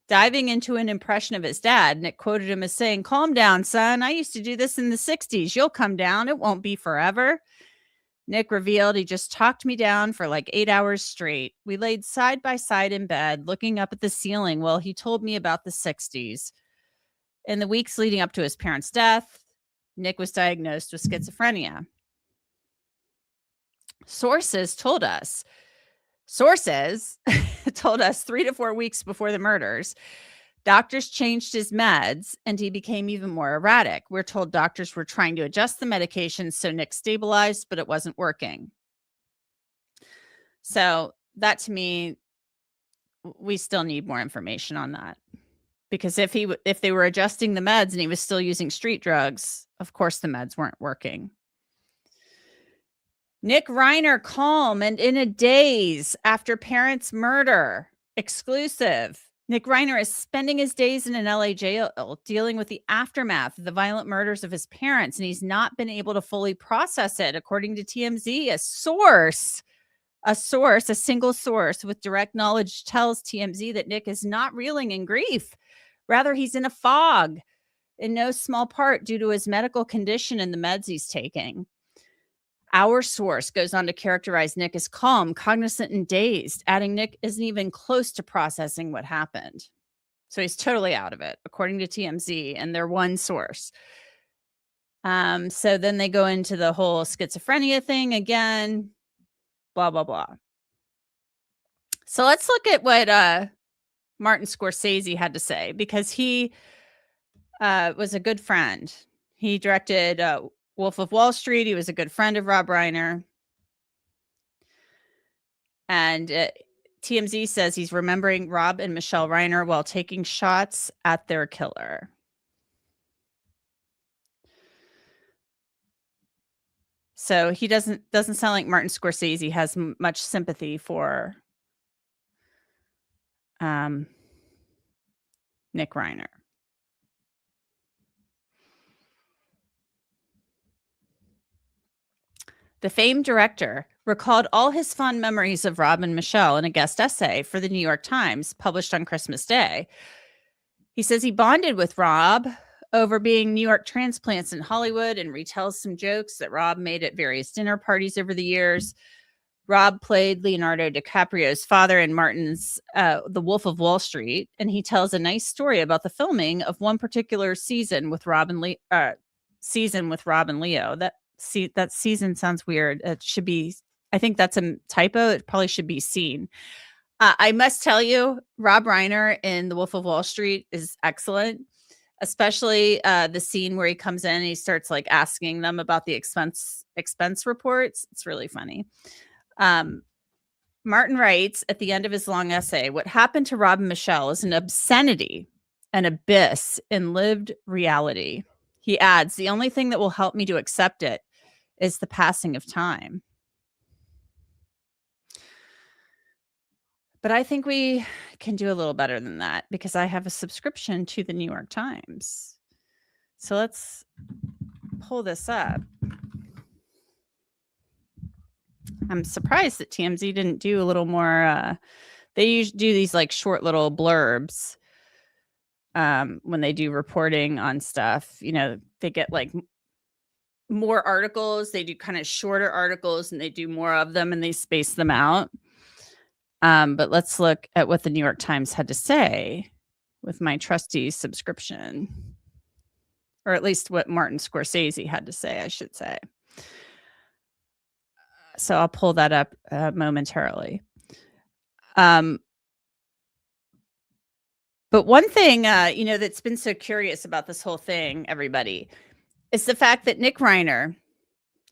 Diving into an impression of his dad, Nick quoted him as saying, "Calm down, son. I used to do this in the 60s. You'll come down. It won't be forever." Nick revealed he just talked me down for like 8 hours straight. We laid side by side in bed, looking up at the ceiling while he told me about the 60s. In the weeks leading up to his parents' death, Nick was diagnosed with schizophrenia. Sources told us 3 to 4 weeks before the murders, doctors changed his meds and he became even more erratic. We're told doctors were trying to adjust the medications so Nick stabilized, but it wasn't working. So that, to me, we still need more information on that. Because if they were adjusting the meds and he was still using street drugs, of course the meds weren't working. Nick Reiner calm and in a daze after parents' murder. Exclusive. Nick Reiner is spending his days in an LA jail dealing with the aftermath of the violent murders of his parents, and he's not been able to fully process it, according to TMZ. A single source with direct knowledge tells TMZ that Nick is not reeling in grief. Rather, he's in a fog, in no small part due to his medical condition and the meds he's taking. Our source goes on to characterize Nick as calm, cognizant, and dazed, adding Nick isn't even close to processing what happened. So he's totally out of it, according to TMZ and their one source. So then they go into the whole schizophrenia thing again, blah, blah, blah. So let's look at what Martin Scorsese had to say, because he was a good friend. He directed Wolf of Wall Street. He was a good friend of Rob Reiner. And TMZ says he's remembering Rob and Michele Reiner while taking shots at their killer. So he doesn't sound like Martin Scorsese has much sympathy for Nick Reiner. The famed director recalled all his fond memories of Rob and Michele in a guest essay for the New York Times published on Christmas Day. He says he bonded with Rob over being New York transplants in Hollywood and retells some jokes that Rob made at various dinner parties over the years. Rob played Leonardo DiCaprio's father in Martin's The Wolf of Wall Street, and he tells a nice story about the filming of one particular season with Rob and Leo. That season sounds weird. It should be, I think that's a typo. It probably should be scene. I must tell you, Rob Reiner in The Wolf of Wall Street is excellent. especially the scene where he comes in and he starts like asking them about the expense reports. It's really funny. Martin writes at the end of his long essay, what happened to Rob and Michele is an obscenity, an abyss in lived reality. He adds, the only thing that will help me to accept it is the passing of time. But I think we can do a little better than that because I have a subscription to the New York Times. So let's pull this up. I'm surprised that TMZ didn't do a little more. They usually do these like short little blurbs when they do reporting on stuff. You know, they get like more articles. They do kind of shorter articles and they do more of them and they space them out. But let's look at what the New York Times had to say with my trusty subscription, or at least what Martin Scorsese had to say, I should say. So I'll pull that up momentarily. But one thing, that's been so curious about this whole thing, everybody, is the fact that Nick Reiner,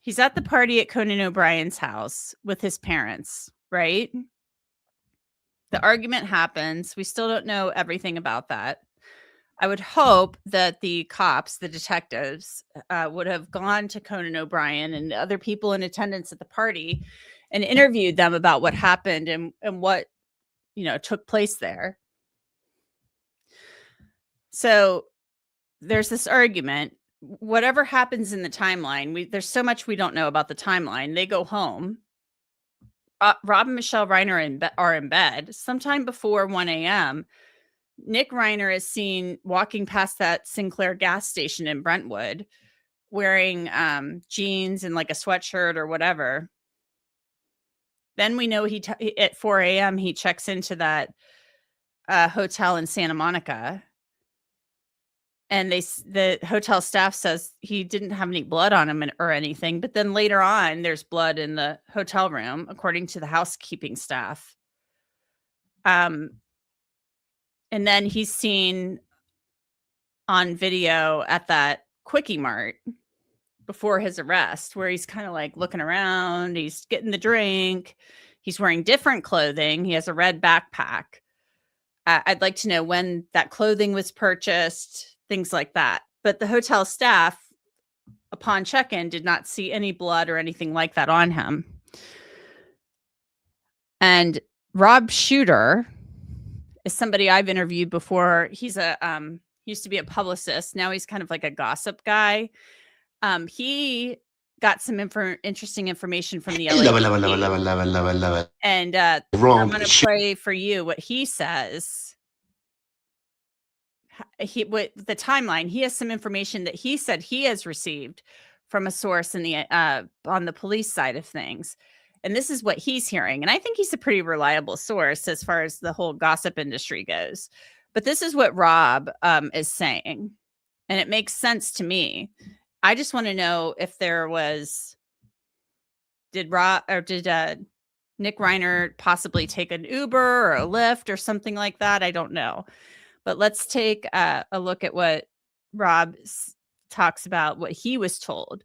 he's at the party at Conan O'Brien's house with his parents, right? The argument happens. We still don't know everything about that. I would hope that the cops, the detectives, would have gone to Conan O'Brien and the other people in attendance at the party and interviewed them about what happened and what, took place there. So there's this argument. Whatever happens in the timeline, there's so much we don't know about the timeline. They go home. Rob and Michele Reiner are in bed. Sometime before 1 a.m., Nick Reiner is seen walking past that Sinclair gas station in Brentwood wearing jeans and like a sweatshirt or whatever. Then we know at 4 a.m. he checks into that hotel in Santa Monica. And the hotel staff says he didn't have any blood on him or anything. But then later on, there's blood in the hotel room, according to the housekeeping staff. And then he's seen on video at that Quickie Mart before his arrest, where he's kind of like looking around. He's getting the drink. He's wearing different clothing. He has a red backpack. I'd like to know when that clothing was purchased. Things like that. But the hotel staff, upon check-in, did not see any blood or anything like that on him. And Rob Shooter is somebody I've interviewed before. He's he used to be a publicist. Now he's kind of like a gossip guy. He got some interesting information from the LA. And I'm going to play for you what he says. With the timeline, he has some information that he said he has received from a source in the on the police side of things, and this is what he's hearing. And I think he's a pretty reliable source as far as the whole gossip industry goes. But this is what Rob is saying, and it makes sense to me. I just want to know if there was did Nick Reiner possibly take an Uber or a Lyft or something like that? I don't know. But let's take a look at what Rob talks about, what he was told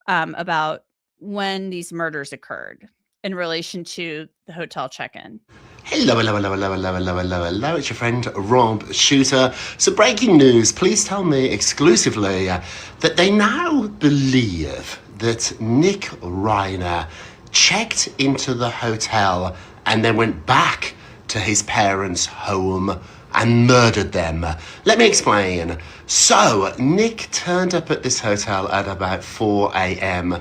about when these murders occurred in relation to the hotel check-in. Hello, it's your friend Rob Shooter. So breaking news, please tell me exclusively that they now believe that Nick Reiner checked into the hotel and then went back to his parents' home and murdered them. Let me explain. So, Nick turned up at this hotel at about 4 a.m.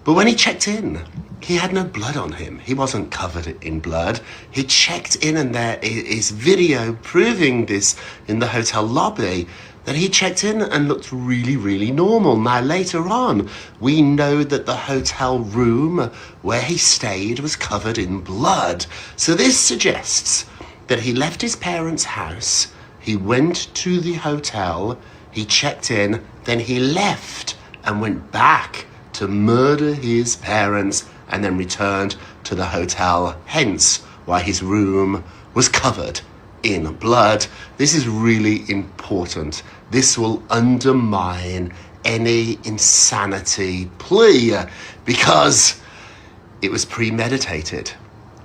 But when he checked in, he had no blood on him. He wasn't covered in blood. He checked in and there is video proving this in the hotel lobby, that he checked in and looked really, really normal. Now, later on, we know that the hotel room where he stayed was covered in blood. So this suggests that he left his parents' house, he went to the hotel, he checked in, then he left and went back to murder his parents and then returned to the hotel, hence why his room was covered in blood. This is really important this will undermine any insanity plea because it was premeditated.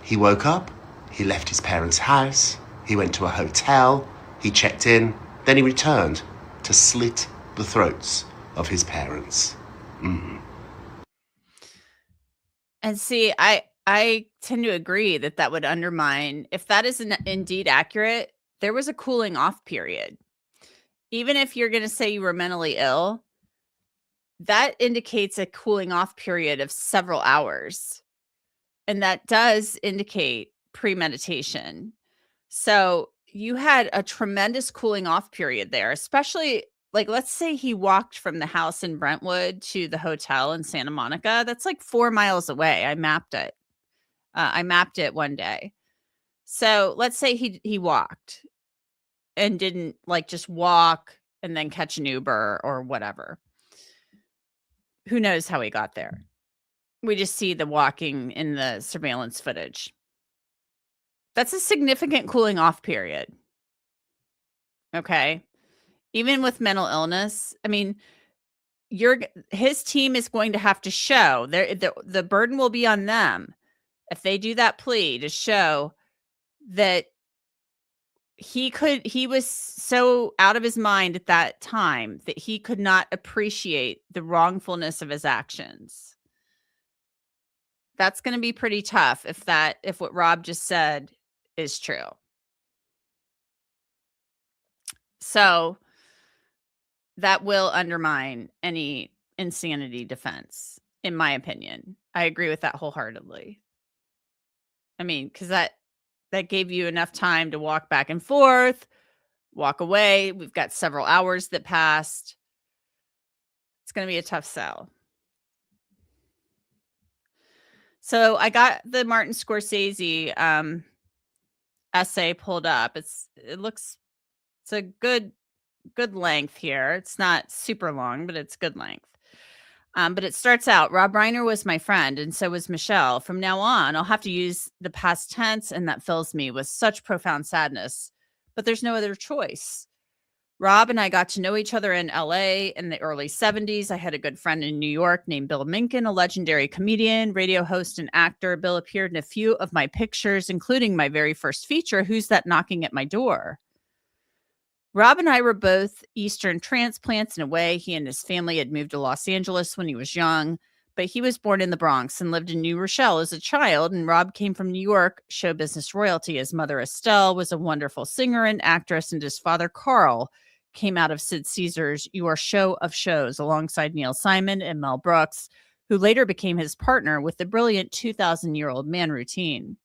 He woke up, he left his parents' house, he went to a hotel, he checked in, then he returned to slit the throats of his parents. And see, I tend to agree that would undermine, if that is indeed accurate, there was a cooling off period. Even if you're going to say you were mentally ill, that indicates a cooling off period of several hours. And that does indicate premeditation. So you had a tremendous cooling off period there, especially like, let's say he walked from the house in Brentwood to the hotel in Santa Monica. That's like 4 miles away. I mapped it. I mapped it one day. So let's say he walked and didn't like just walk and then catch an Uber or whatever. Who knows how he got there? We just see the walking in the surveillance footage. That's a significant cooling off period. Okay. Even with mental illness, I mean, his team is going to have to show the burden will be on them if they do that plea to show that he was so out of his mind at that time that he could not appreciate the wrongfulness of his actions. That's going to be pretty tough if what Rob just said is true. So that will undermine any insanity defense, in my opinion. I agree with that wholeheartedly. I mean, because that gave you enough time to walk back and forth, walk away. We've got several hours that passed. It's going to be a tough sell. So I got the Martin Scorsese essay pulled up. It's a good length here. It's not super long, but it's good length. But it starts out, Rob Reiner was my friend, and so was Michele. From now on, I'll have to use the past tense, and that fills me with such profound sadness. But there's no other choice. Rob and I got to know each other in LA in the early 70s. I had a good friend in New York named Bill Minkin, a legendary comedian, radio host, and actor. Bill appeared in a few of my pictures, including my very first feature, Who's That Knocking at My Door? Rob and I were both Eastern transplants in a way. He and his family had moved to Los Angeles when he was young, but he was born in the Bronx and lived in New Rochelle as a child. And Rob came from New York, show business royalty. His mother, Estelle, was a wonderful singer and actress, and his father, Carl, came out of Sid Caesar's Your Show of Shows alongside Neil Simon and Mel Brooks, who later became his partner with the brilliant 2,000-year-old man routine.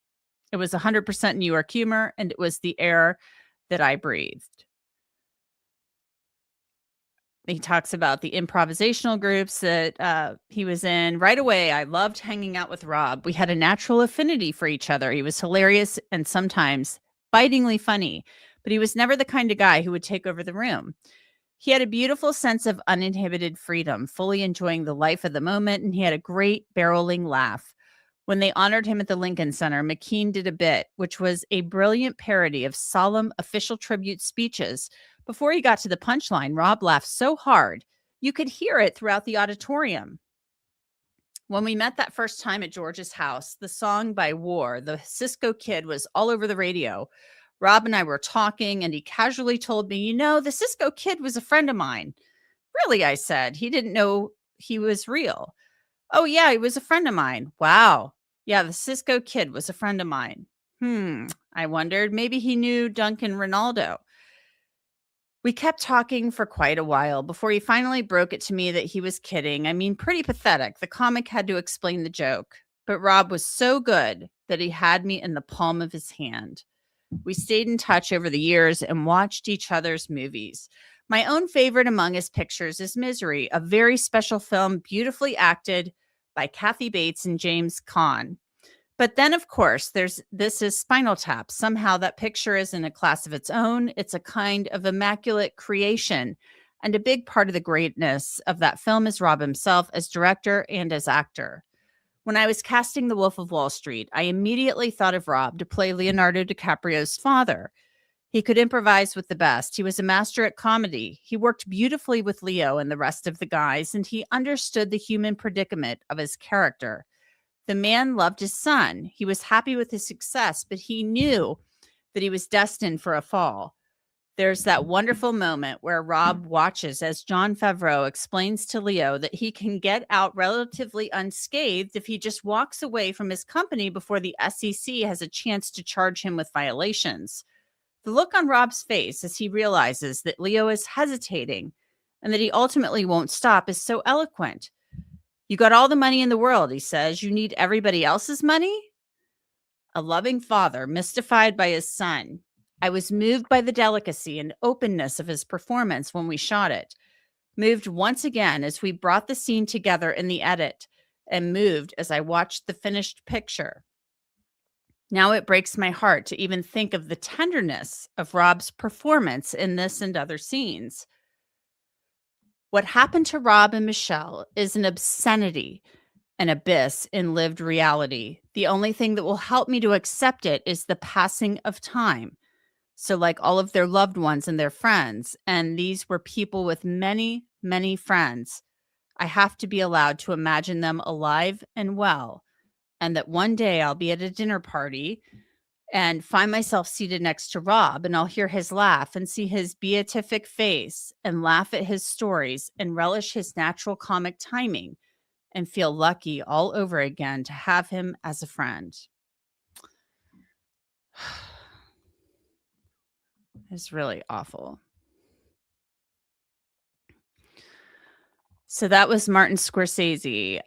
It was 100% New York humor, and it was the air that I breathed. He talks about the improvisational groups that he was in. Right away, I loved hanging out with Rob. We had a natural affinity for each other. He was hilarious and sometimes bitingly funny, but he was never the kind of guy who would take over the room. He had a beautiful sense of uninhibited freedom, fully enjoying the life of the moment, and he had a great barreling laugh. When they honored him at the Lincoln Center, McKean did a bit, which was a brilliant parody of solemn official tribute speeches. Before he got to the punchline, Rob laughed so hard, you could hear it throughout the auditorium. When we met that first time at George's house, the song by War, The Cisco Kid, was all over the radio. Rob and I were talking, and he casually told me, the Cisco Kid was a friend of mine. Really, I said. He didn't know he was real. Oh, yeah, he was a friend of mine. Wow. Yeah, the Cisco Kid was a friend of mine. I wondered, maybe he knew Duncan Ronaldo. We kept talking for quite a while before he finally broke it to me that he was kidding. I mean, pretty pathetic. The comic had to explain the joke, but Rob was so good that he had me in the palm of his hand. We stayed in touch over the years and watched each other's movies. My own favorite among his pictures is Misery, a very special film beautifully acted by Kathy Bates and James Caan. But then, of course, this is Spinal Tap. Somehow that picture is in a class of its own. It's a kind of immaculate creation. And a big part of the greatness of that film is Rob himself as director and as actor. When I was casting The Wolf of Wall Street, I immediately thought of Rob to play Leonardo DiCaprio's father. He could improvise with the best. He was a master at comedy. He worked beautifully with Leo and the rest of the guys, and he understood the human predicament of his character. The man loved his son. He was happy with his success, but he knew that he was destined for a fall. There's that wonderful moment where Rob watches as Jon Favreau explains to Leo that he can get out relatively unscathed if he just walks away from his company before the SEC has a chance to charge him with violations. The look on Rob's face as he realizes that Leo is hesitating and that he ultimately won't stop is so eloquent. You got all the money in the world, he says. You need everybody else's money? A loving father mystified by his son. I was moved by the delicacy and openness of his performance when we shot it. Moved once again as we brought the scene together in the edit, and moved as I watched the finished picture. Now it breaks my heart to even think of the tenderness of Rob's performance in this and other scenes. What happened to Rob and Michele is an obscenity, an abyss in lived reality. The only thing that will help me to accept it is the passing of time. So like all of their loved ones and their friends, and these were people with many, many friends, I have to be allowed to imagine them alive and well, and that one day I'll be at a dinner party and find myself seated next to Rob, and I'll hear his laugh and see his beatific face and laugh at his stories and relish his natural comic timing and feel lucky all over again to have him as a friend. It's really awful. So that was Martin Scorsese,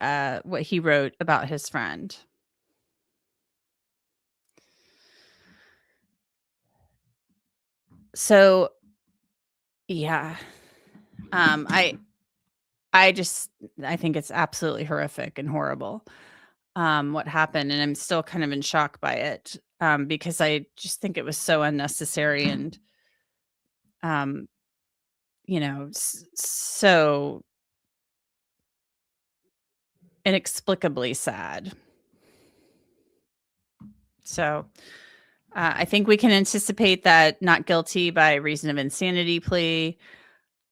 what he wrote about his friend. So, yeah, I think it's absolutely horrific and horrible, what happened, and I'm still kind of in shock by it, because I just think it was so unnecessary and, so inexplicably sad. So, I think we can anticipate that not guilty by reason of insanity plea.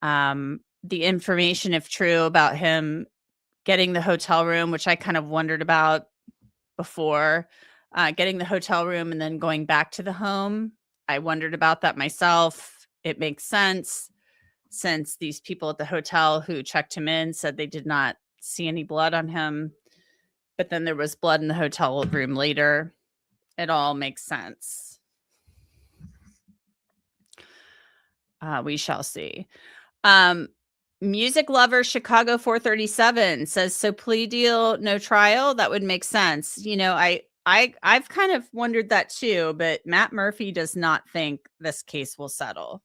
The information, if true, about him getting the hotel room, which I kind of wondered about before, getting the hotel room and then going back to the home. I wondered about that myself. It makes sense since these people at the hotel who checked him in said they did not see any blood on him, but then there was blood in the hotel room later. It all makes sense. We shall see. Music lover Chicago 437 says, so plea deal, no trial. That would make sense. I've kind of wondered that too, but Matt Murphy does not think this case will settle.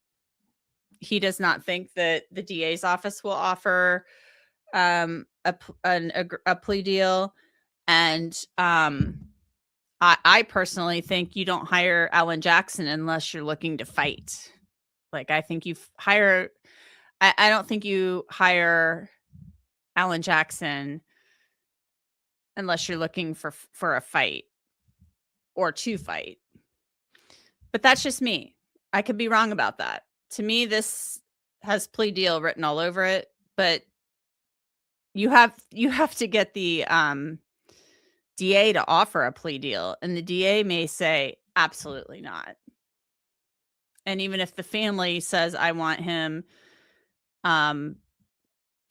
He does not think that the DA's office will offer a plea deal. And I personally think you don't hire Alan Jackson unless you're looking to fight. Like, I think I don't think you hire Alan Jackson unless you're looking for a fight or to fight. But that's just me. I could be wrong about that. To me, this has plea deal written all over it, but you have to get the DA to offer a plea deal, and the DA may say absolutely not. And even if the family says, I want him in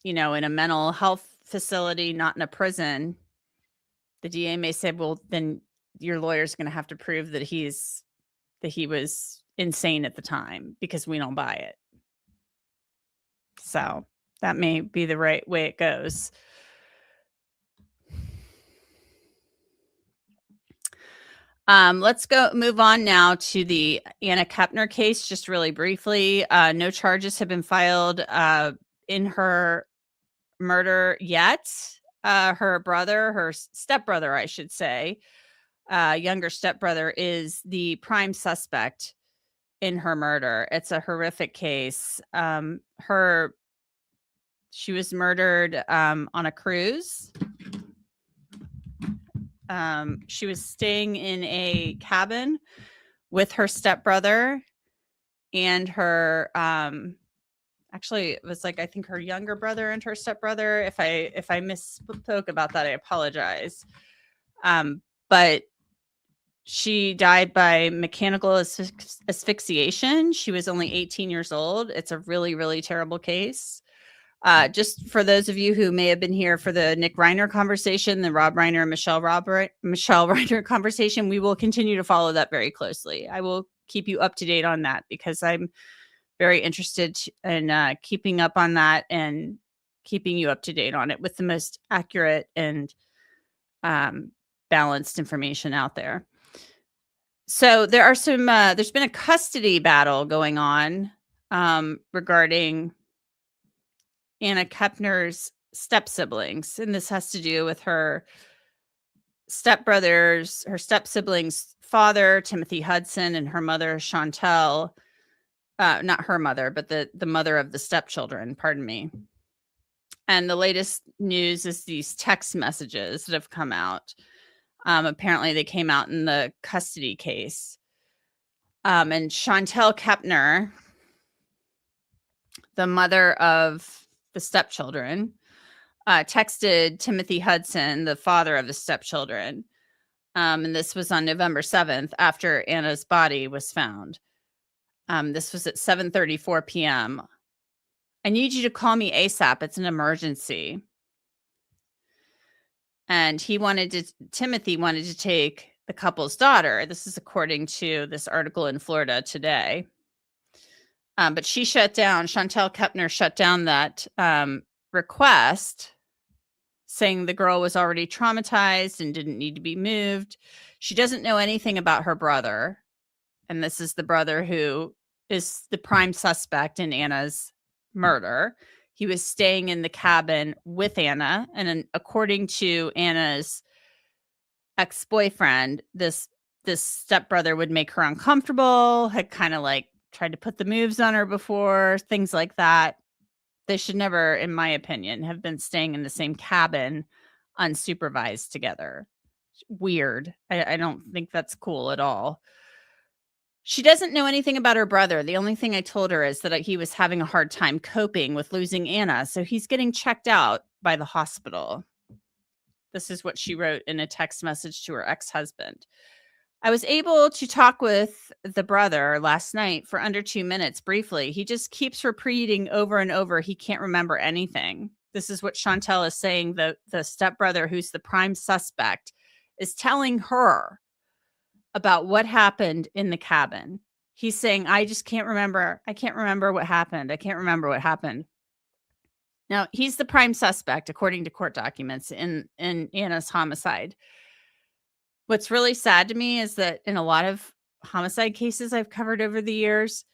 a mental health facility, not in a prison, the DA may say, well, then your lawyer's going to have to prove that he was insane at the time, because we don't buy it. So that may be the right way it goes. Let's move on now to the Anna Kepner case, just really briefly. No charges have been filed in her murder yet. Her stepbrother, I should say, younger stepbrother, is the prime suspect in her murder. It's a horrific case. She was murdered on a cruise. She was staying in a cabin with her stepbrother, and her actually it was like I think her younger brother and her stepbrother. If I misspoke about that, I apologize. But she died by mechanical asphyxiation. She was only 18 years old. It's a really, really terrible case. Just for those of you who may have been here for the Nick Reiner conversation, the Rob Reiner and Michele Reiner conversation, we will continue to follow that very closely. I will keep you up to date on that because I'm very interested in keeping up on that and keeping you up to date on it with the most accurate and balanced information out there. So there are some, there's been a custody battle going on regarding Anna Kepner's step siblings. And this has to do with her stepbrothers, her step siblings' father, Timothy Hudson, and her mother, Chantel. Not her mother, but the mother of the stepchildren, pardon me. And the latest news is these text messages that have come out. Apparently they came out in the custody case. And Chantel Kepner, the mother of the stepchildren, texted Timothy Hudson, the father of the stepchildren. And this was on November 7th after Anna's body was found. This was at 7:34 p.m. I need you to call me ASAP. It's an emergency. And Timothy wanted to take the couple's daughter. This is according to this article in Florida Today. But she shut down, Chantel Kepner shut down that request, saying the girl was already traumatized and didn't need to be moved. She doesn't know anything about her brother. And this is the brother who is the prime suspect in Anna's murder. He was staying in the cabin with Anna. And according to Anna's ex-boyfriend, this stepbrother would make her uncomfortable, had kind of like tried to put the moves on her before, things like that. They should never, in my opinion, have been staying in the same cabin unsupervised together. Weird. I don't think that's cool at all. She doesn't know anything about her brother. The only thing I told her is that he was having a hard time coping with losing Anna, so he's getting checked out by the hospital. This is what she wrote in a text message to her ex-husband. I was able to talk with the brother last night for under 2 minutes briefly. He just keeps repeating over and over he can't remember anything. This is what Chantel is saying. The stepbrother, who's the prime suspect, is telling her about what happened in the cabin. He's saying, I just can't remember. I can't remember what happened. I can't remember what happened. Now, he's the prime suspect, according to court documents, in Anna's homicide. What's really sad to me is that in a lot of homicide cases I've covered over the years,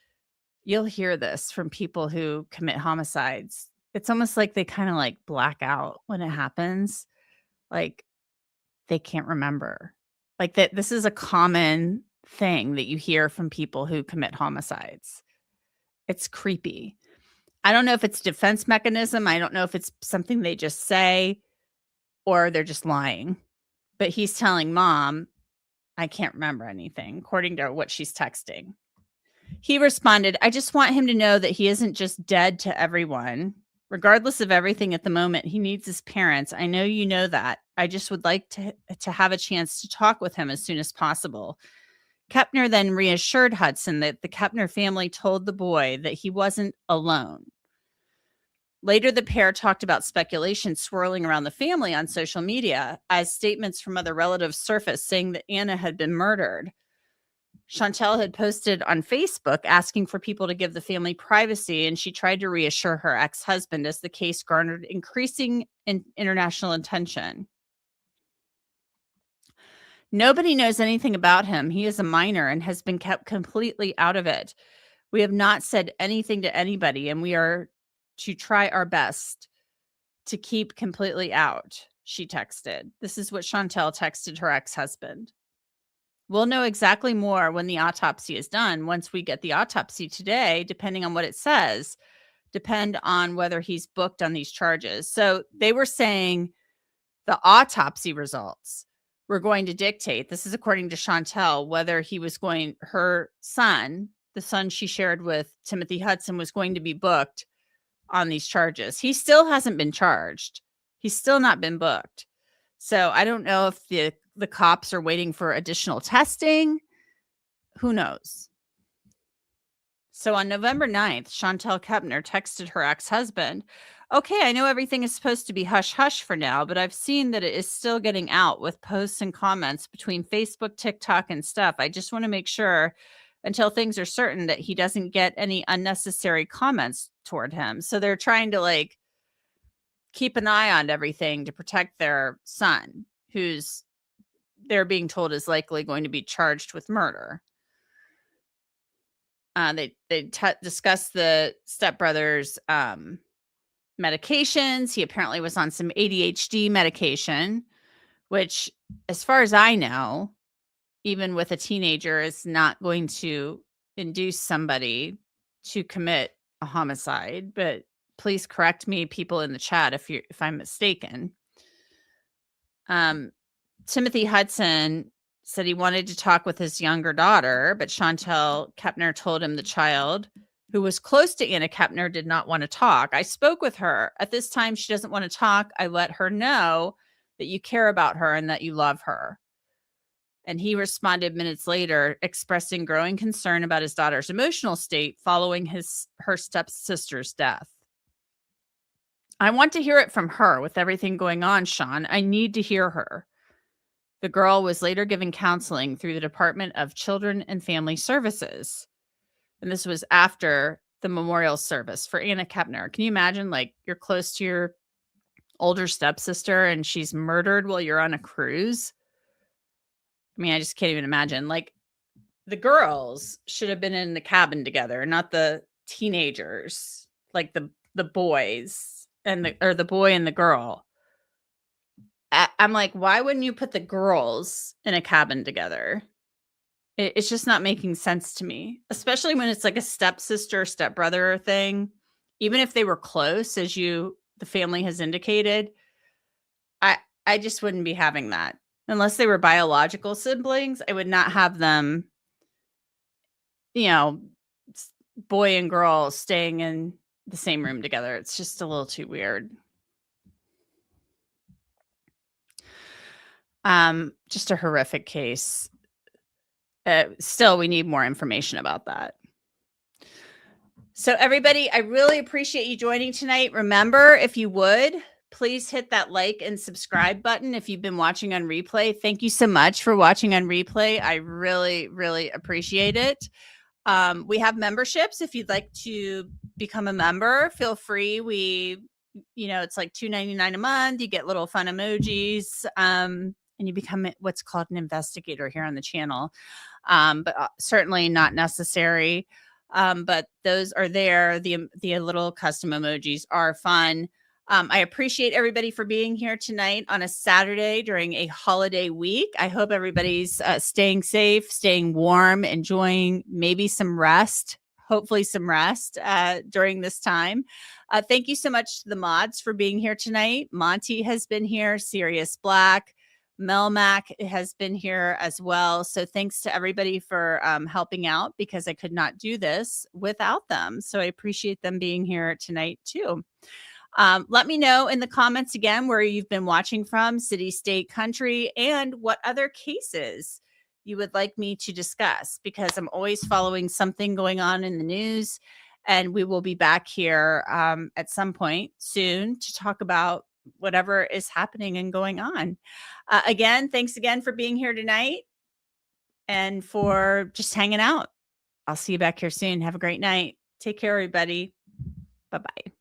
you'll hear this from people who commit homicides. It's almost like they kind of like black out when it happens. Like they can't remember. Like that. This is a common thing that you hear from people who commit homicides. It's creepy. I don't know if it's defense mechanism. I don't know if it's something they just say or they're just lying. But he's telling mom, I can't remember anything, according to what she's texting. He responded, I just want him to know that he isn't just dead to everyone. Regardless of everything at the moment, he needs his parents. I know you know that. I just would like to have a chance to talk with him as soon as possible. Kepner then reassured Hudson that the Kepner family told the boy that he wasn't alone. Later, the pair talked about speculation swirling around the family on social media as statements from other relatives surfaced saying that Anna had been murdered. Chantel had posted on Facebook asking for people to give the family privacy, and she tried to reassure her ex-husband as the case garnered increasing international attention. Nobody knows anything about him. He is a minor and has been kept completely out of it. We have not said anything to anybody, and we are to try our best to keep completely out, she texted. This is what Chantel texted her ex-husband. We'll know exactly more when the autopsy is done. Once we get the autopsy today, depending on what it says, depend on whether he's booked on these charges. So they were saying the autopsy results were going to dictate, this is according to Chantel, whether he was her son, the son she shared with Timothy Hudson, was going to be booked on these charges. He still hasn't been charged. He's still not been booked. So I don't know if the cops are waiting for additional testing. Who knows? So on November 9th, Chantel Kepner texted her ex-husband, "Okay, I know everything is supposed to be hush-hush for now, but I've seen that it is still getting out with posts and comments between Facebook, TikTok, and stuff. I just want to make sure until things are certain that he doesn't get any unnecessary comments toward him." So they're trying to like keep an eye on everything to protect their son, who's they're being told is likely going to be charged with murder. They discussed the stepbrother's medications. He apparently was on some ADHD medication, which, as far as I know, even with a teenager, is not going to induce somebody to commit a homicide. But please correct me, people in the chat, if I'm mistaken. Timothy Hudson said he wanted to talk with his younger daughter, but Chantel Kepner told him the child, who was close to Anna Kepner, did not want to talk. "I spoke with her. At this time, she doesn't want to talk. I let her know that you care about her and that you love her." And he responded minutes later, expressing growing concern about his daughter's emotional state following her stepsister's death. "I want to hear it from her with everything going on, Sean. I need to hear her." The girl was later given counseling through the Department of Children and Family Services. And this was after the memorial service for Anna Kepner. Can you imagine, like, you're close to your older stepsister and she's murdered while you're on a cruise? I mean, I just can't even imagine. Like, the girls should have been in the cabin together, not the teenagers, like the boys and the boy and the girl. I'm like, why wouldn't you put the girls in a cabin together? It's just not making sense to me, especially when it's like a stepsister, stepbrother thing. Even if they were close, as the family has indicated, I just wouldn't be having that. Unless they were biological siblings, I would not have them, boy and girl staying in the same room together. It's just a little too weird. Just a horrific case. Still, we need more information about that. So everybody, I really appreciate you joining tonight. Remember, if you would, please hit that like and subscribe button if you've been watching on replay. Thank you so much for watching on replay. I really, really appreciate it. We have memberships. If you'd like to become a member, feel free. It's like $2.99 a month. You get little fun emojis, and you become what's called an investigator here on the channel. But certainly not necessary. But those are there. The little custom emojis are fun. I appreciate everybody for being here tonight on a Saturday during a holiday week. I hope everybody's staying safe, staying warm, enjoying maybe some rest, hopefully some rest during this time. Thank you so much to the mods for being here tonight. Monty has been here, Sirius Black, Melmac has been here as well. So thanks to everybody for helping out, because I could not do this without them. So I appreciate them being here tonight too. Let me know in the comments again where you've been watching from, city, state, country, and what other cases you would like me to discuss, because I'm always following something going on in the news, and we will be back here at some point soon to talk about whatever is happening and going on. Again, thanks again for being here tonight and for just hanging out. I'll see you back here soon. Have a great night. Take care, everybody. Bye-bye.